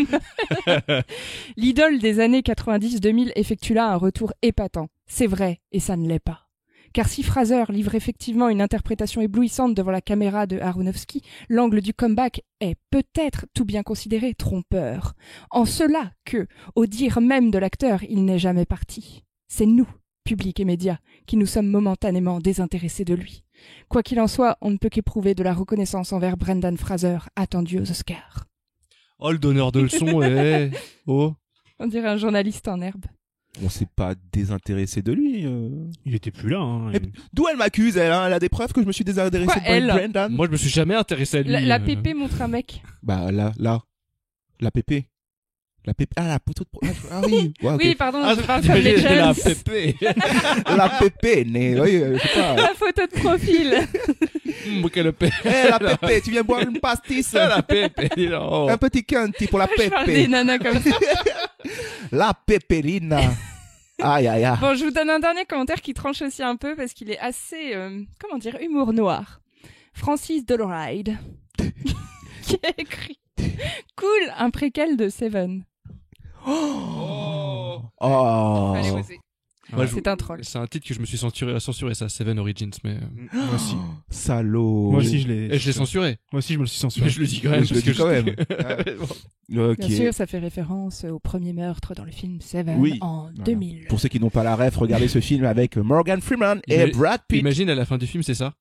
L'idole des années 90-2000 effectue là un retour épatant. C'est vrai, et ça ne l'est pas. Car si Fraser livre effectivement une interprétation éblouissante devant la caméra de Aronofsky, l'angle du comeback est peut-être, tout bien considéré, trompeur. En cela que, au dire même de l'acteur, il n'est jamais parti. C'est nous, public et médias, qui nous sommes momentanément désintéressés de lui. Quoi qu'il en soit, on ne peut qu'éprouver de la reconnaissance envers Brendan Fraser, attendu aux Oscars. Oh, le donneur de leçons, Oh. On dirait un journaliste en herbe. On s'est pas désintéressé de lui. Il était plus là. Hein. D'où elle m'accuse, elle, hein. Elle a des preuves que je me suis désintéressé de Brendan. Moi, je me suis jamais intéressé à lui. La pépé montre un mec. Bah, là. La pépé. Ah, la photo de... Ah oui. Ouais, okay. Oui, pardon, je parle comme les jeunes. La pépé. La pépé, mais oui, je sais pas. La photo de profil. Quelle pépé. La pépé, tu viens boire une pastis. La pépé, Un petit canti pour la pépé. Je parle des nanas comme ça. La pépérina. Aïe. Bon, je vous donne un dernier commentaire qui tranche aussi un peu parce qu'il est assez, humour noir. Francis Doloride qui a écrit cool, un préquel de Seven. Oh. Allez, osez. C'est un troll. C'est un titre que je me suis censuré ça, Seven Origins, mais moi aussi. Salaud. Moi aussi je l'ai censuré. Moi aussi je me le suis censuré. Mais je le dis quand même. Bon. Bien sûr, ça fait référence au premier meurtre dans le film Seven en 2000. Pour ceux qui n'ont pas la ref, regardez ce film avec Morgan Freeman et Brad Pitt. Imagine à la fin du film, c'est ça.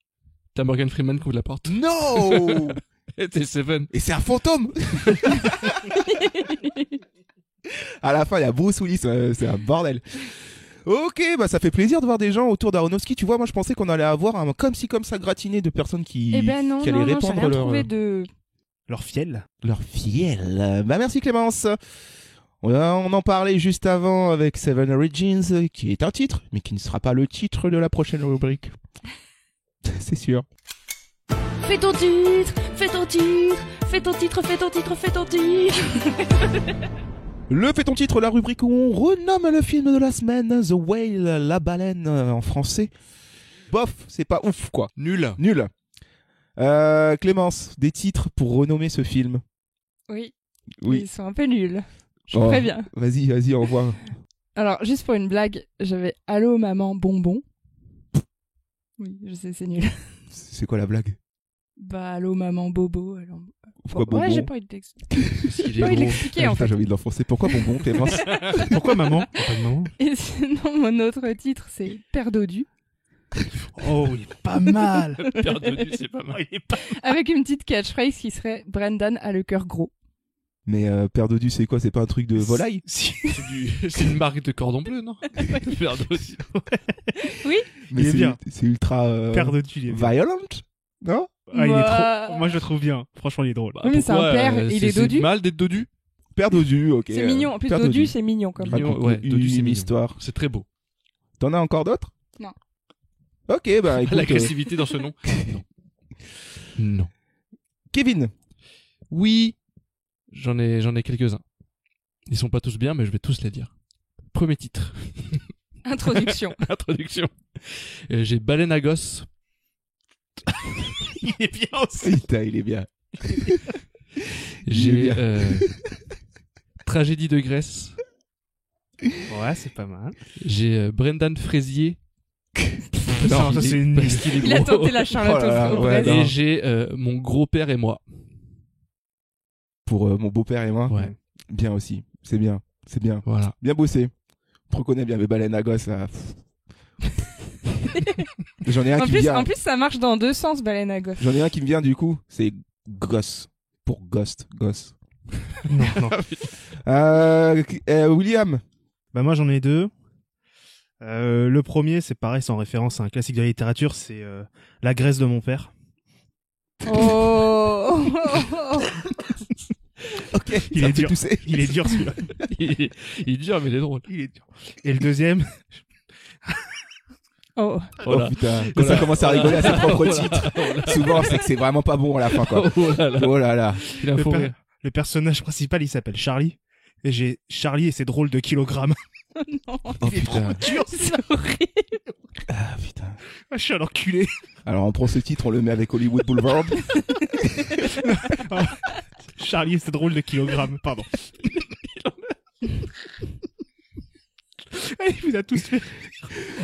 T'as Morgan Freeman qui ouvre la porte. No. Et t'es Seven. Et c'est un fantôme. À la fin, il y a Bruce Willis, c'est un bordel. Ok, bah ça fait plaisir de voir des gens autour d'Aronofsky. Tu vois, moi je pensais qu'on allait avoir un comme si comme ça gratiné de personnes qui Eh ben non, allaient non, j'ai répandre rien leur trouvé de... Leur fiel. leur fiel. Bah merci Clémence. On en parlait juste avant avec Seven Origins, qui est un titre, mais qui ne sera pas le titre de la prochaine rubrique. C'est sûr. Fais ton titre, fais ton titre, fais ton titre, fais ton titre, fais ton titre. Le fait ton titre, la rubrique où on renomme le film de la semaine, The Whale, la baleine en français. Bof, c'est pas ouf quoi. Nul. Nul. Clémence, des titres pour renommer ce film. Oui, Oui. ils sont un peu nuls. Je Oh, préviens. Vas-y, envoie. Alors, juste pour une blague, j'avais Allô maman bonbon. Oui, je sais, c'est nul. C'est quoi la blague? Bah, allô maman bobo. Alors... Pourquoi Ouais, bonbon? j'ai pas envie de l'expliquer. Parce qu'il J'ai pas envie de est gros. l'expliquer en fait. J'ai envie de l'enfoncer. Pourquoi bonbon, Clémence? Pourquoi maman? Pas de maman. Et sinon, mon autre titre, c'est Père Dodu. Oh, il est pas mal. Père Dodu, c'est pas mal. Il est pas... Avec une petite catchphrase qui serait Brendan a le cœur gros. Mais Père Dodu, c'est quoi? C'est pas un truc de volaille? C'est une marque de cordon bleu, non? Père Dodu. Oui. Mais Il est bien. c'est ultra Père Dodu, il est bien. violent, non? Ah, il est Bah. trop... Moi, je le trouve bien. Franchement, il est drôle. Oui, mais c'est un père, il est dodu. C'est mal d'être dodu. Père Dodu, ok. C'est mignon. En plus, Père Dodu, c'est mignon comme Mignon, Raconte ouais, Dodu, c'est une mignon. histoire. C'est très beau. T'en as encore d'autres? Non. Ok, bah écoute. L'agressivité dans ce nom. Non. Non. Kevin. Oui. J'en ai quelques-uns. Ils sont pas tous bien, mais je vais tous les dire. Premier titre. Introduction. Introduction. J'ai Baleine à gosse. Il est bien aussi. Putain, il est bien. J'ai Tragédie de Grèce. Ouais, c'est pas mal. J'ai Brendan Fraisier. Non, ça, c'est une... Parce qu'il est Il a gros. tenté la Charlotte Oh là là, au ouais, Brésil. non. Et j'ai Mon gros-père et moi. Pour mon beau-père et moi. Ouais. Bien aussi. C'est bien. C'est bien. Voilà. Bien bossé. Je reconnais bien mes baleines à gosse, là. J'en ai un qui me vient. En plus, ça marche dans deux sens, baleine à gosse. J'en ai un qui me vient du coup. C'est gosse. Pour ghost. Gosse. Non, non. William. Bah moi j'en ai deux. Le premier, c'est pareil, c'est en référence à un classique de la littérature, c'est La Grèce de mon père. Oh. Ok. Il ça est me fait dur. tousser. Il est dur celui-là. il est dur, mais il est drôle. Il est dur. Et le deuxième, Oh. Oh putain. Quand ça commence à rigoler à ses propres titres. Souvent, c'est que c'est vraiment pas bon à la fin, quoi. Oh là là. Oh là là. Il a le, faux rire. le personnage principal, il s'appelle Charlie. Et j'ai Charlie et ses drôles de kilogrammes. Non, Oh putain. c'est horrible. Ah putain. Ah, je suis un enculé. Alors on prend ce titre, on le met avec Hollywood Boulevard. Charlie et ses drôles de kilogrammes, pardon. Il vous a tous fait.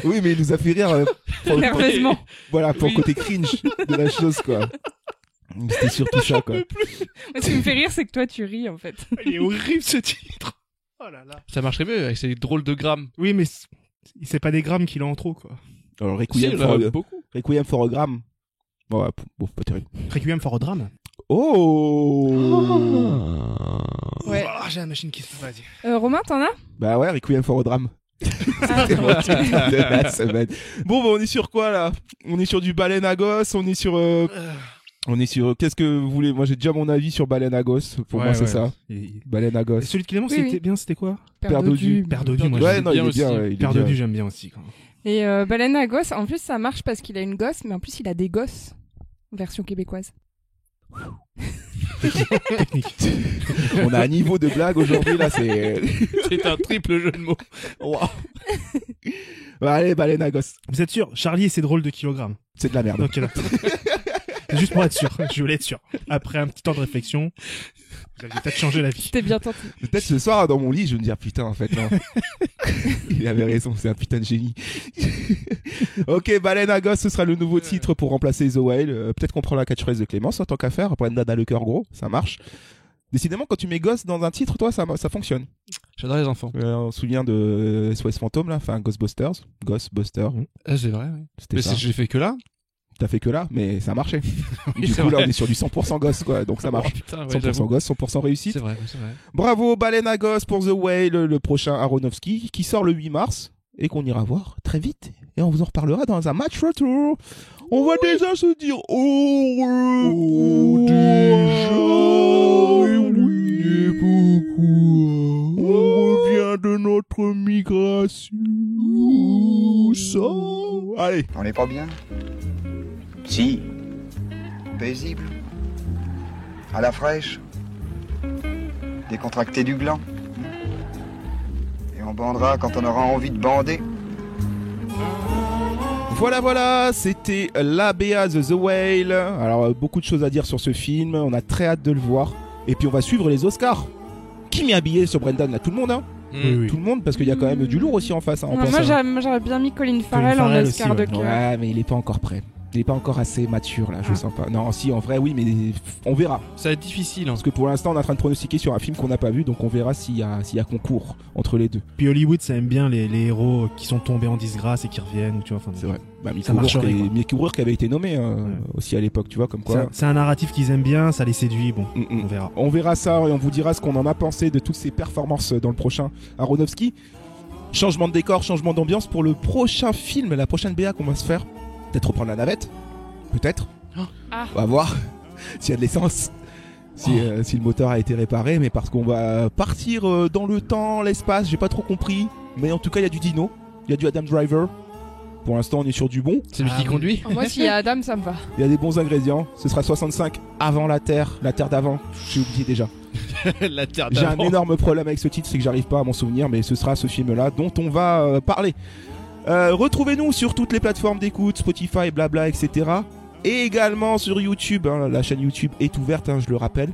Oui, mais il nous a fait rire. Nerveusement. Voilà, pour Oui. le côté cringe de la chose, quoi. C'était surtout ça, quoi. Ce qui me fait rire, c'est que toi, tu ris, en fait. Il est horrible ce titre. Oh là là. Ça marcherait mieux avec ces drôles de grammes. Oui, mais c'est pas des grammes qu'il a en trop, quoi. Alors, Si, Requiem, là, beaucoup. Requiem for a Gram. Ouais, bon, pas terrible. Requiem for a drame. Oh, Ouais. Oh, j'ai la machine qui se... Vas-y. Romain, t'en as? Bah ouais, Requiem for a Drame. C'était mon titre de la semaine. Bon, bah, on est sur quoi, là? On est sur du baleine à gosse, on est sur... Qu'est-ce que vous voulez? Moi, j'ai déjà mon avis sur baleine à gosse. Pour moi, c'est ça. Baleine à Et gosse. celui de Clément, Oui, c'était oui. bien, c'était quoi? Père Dodu. Père Dodu, moi Ouais, j'aime non, il bien est aussi. bien. Ouais, il est Père bien. Dodu, j'aime bien aussi. Quand même. Et baleine à gosse, en plus, ça marche parce qu'il a une gosse, mais en plus, il a des gosses. Version québécoise. Technique. On a un niveau de blague aujourd'hui, là, c'est... C'est un triple jeu de mots. Wow. Bah, allez, baleine à gosse. Vous êtes sûr? Charlie et ses drôles de kilogrammes. C'est de la merde. Ok, là. C'est juste pour être sûr. Je voulais être sûr. Après un petit temps de réflexion, vous avez peut-être changé la vie. C'était bien tenté. Peut-être ce soir, dans mon lit, je vais me dire, putain, en fait, non. Il avait raison, c'est un putain de génie. Ok, baleine à gosse, ce sera le nouveau titre pour remplacer The Whale. Peut-être qu'on prend la catchphrrase de Clémence en tant qu'affaire. Après, Brendan a le cœur gros, ça marche. Décidément, quand tu mets gosse dans un titre, toi, ça fonctionne. J'adore les enfants. On se souvient de SOS Fantôme, là, enfin Ghostbusters. Ghostbusters, Ah, c'est vrai, oui. c'était Mais ça. j'ai fait que là. T'as fait que là, mais ça a marché. Oui, Du c'est coup, là, vrai. on est sur du 100% gosse, quoi, donc ça marche. Oh, putain, ouais, 100% j'avoue. gosse, 100% réussite. C'est vrai, c'est vrai. Bravo, baleine à gosse pour The Whale, le prochain Aronofsky, qui sort le 8 mars. et qu'on ira voir très vite. Et on vous en reparlera dans un match retour. On va déjà se dire beaucoup. On revient de notre migration. Ça. Allez. On n'est pas bien? Si. Paisible. À la fraîche. Décontracté du gland. Et on bandera quand on aura envie de bander. Voilà, c'était l'ABA The Whale. Alors, beaucoup de choses à dire sur ce film. On a très hâte de le voir. Et puis, on va suivre les Oscars. Qui m'est habillé sur Brendan là? Tout le monde, hein? Oui. Tout le monde, parce qu'il y a quand même du lourd aussi en face. Hein, moi, j'aurais bien mis Colin Farrell en Oscar aussi, de cœur. Ouais, mais il est pas encore prêt. Il est pas encore assez mature là, je sens pas. Non, si, en vrai, oui, mais on verra. Ça va être difficile. Hein. Parce que pour l'instant, on est en train de pronostiquer sur un film qu'on n'a pas vu, donc on verra s'il y a concours entre les deux. Puis Hollywood, ça aime bien les héros qui sont tombés en disgrâce et qui reviennent, tu vois. C'est vrai. Bah, ça marcherait. Mickey Rourke qui avait été nommé aussi à l'époque, tu vois, comme quoi. C'est un narratif qu'ils aiment bien, ça les séduit. Bon, on verra. On verra ça et on vous dira ce qu'on en a pensé de toutes ces performances dans le prochain Aronofsky. Changement de décor, changement d'ambiance pour le prochain film, la prochaine BA qu'on va se faire. Peut-être reprendre la navette. Peut-être. On va voir s'il y a de l'essence. Si le moteur a été réparé, mais parce qu'on va partir dans le temps, l'espace, j'ai pas trop compris. Mais en tout cas, il y a du dino, il y a du Adam Driver. Pour l'instant, on est sur du bon. C'est lui qui conduit. Moi, s'il y a Adam, ça me va. Il y a des bons ingrédients. Ce sera 65 avant la Terre d'avant. J'ai oublié déjà. La Terre J'ai d'avant. un énorme problème avec ce titre, c'est que j'arrive pas à m'en souvenir, mais ce sera ce film-là dont on va parler. Retrouvez-nous sur toutes les plateformes d'écoute, Spotify, blabla, etc. Et également sur YouTube, hein, la chaîne YouTube est ouverte, hein, je le rappelle.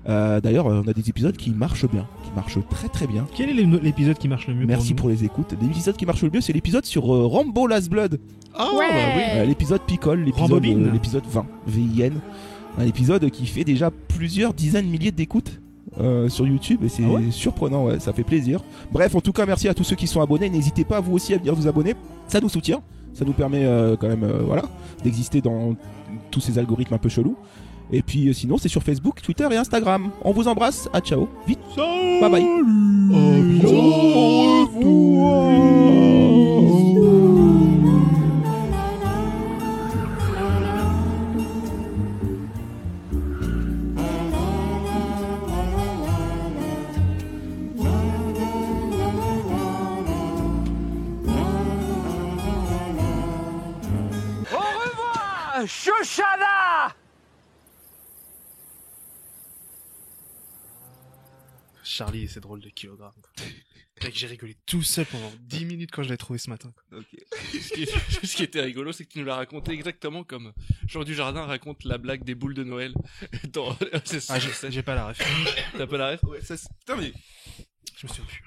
D'ailleurs, on a des épisodes qui marchent bien, qui marchent très très bien. Quel est l'épisode qui marche le mieux? Merci pour les écoutes. L'épisode qui marche le mieux, c'est l'épisode sur Rambo Last Blood. Ah ouais. Bah oui. L'épisode Picole, l'épisode 20, VIN. Un épisode qui fait déjà plusieurs dizaines de milliers d'écoutes sur YouTube et c'est surprenant, ouais, ça fait plaisir. Bref, en tout cas, merci à tous ceux qui sont abonnés. N'hésitez pas vous aussi à venir vous abonner, ça nous soutient, ça nous permet quand même d'exister dans tous ces algorithmes un peu chelous. Et puis sinon, c'est sur Facebook, Twitter et Instagram. On vous embrasse, à ciao, vite, bye bye. Au revoir, Shoshana! Charlie et ses drôles de kilogrammes. Mec, j'ai rigolé tout seul pendant 10 minutes quand je l'ai trouvé ce matin. Ce qui était rigolo, c'est que tu nous l'as raconté exactement comme Jean Dujardin raconte la blague des boules de Noël. J'ai pas la ref. T'as pas la ref? Ouais, putain, mais je me souviens plus.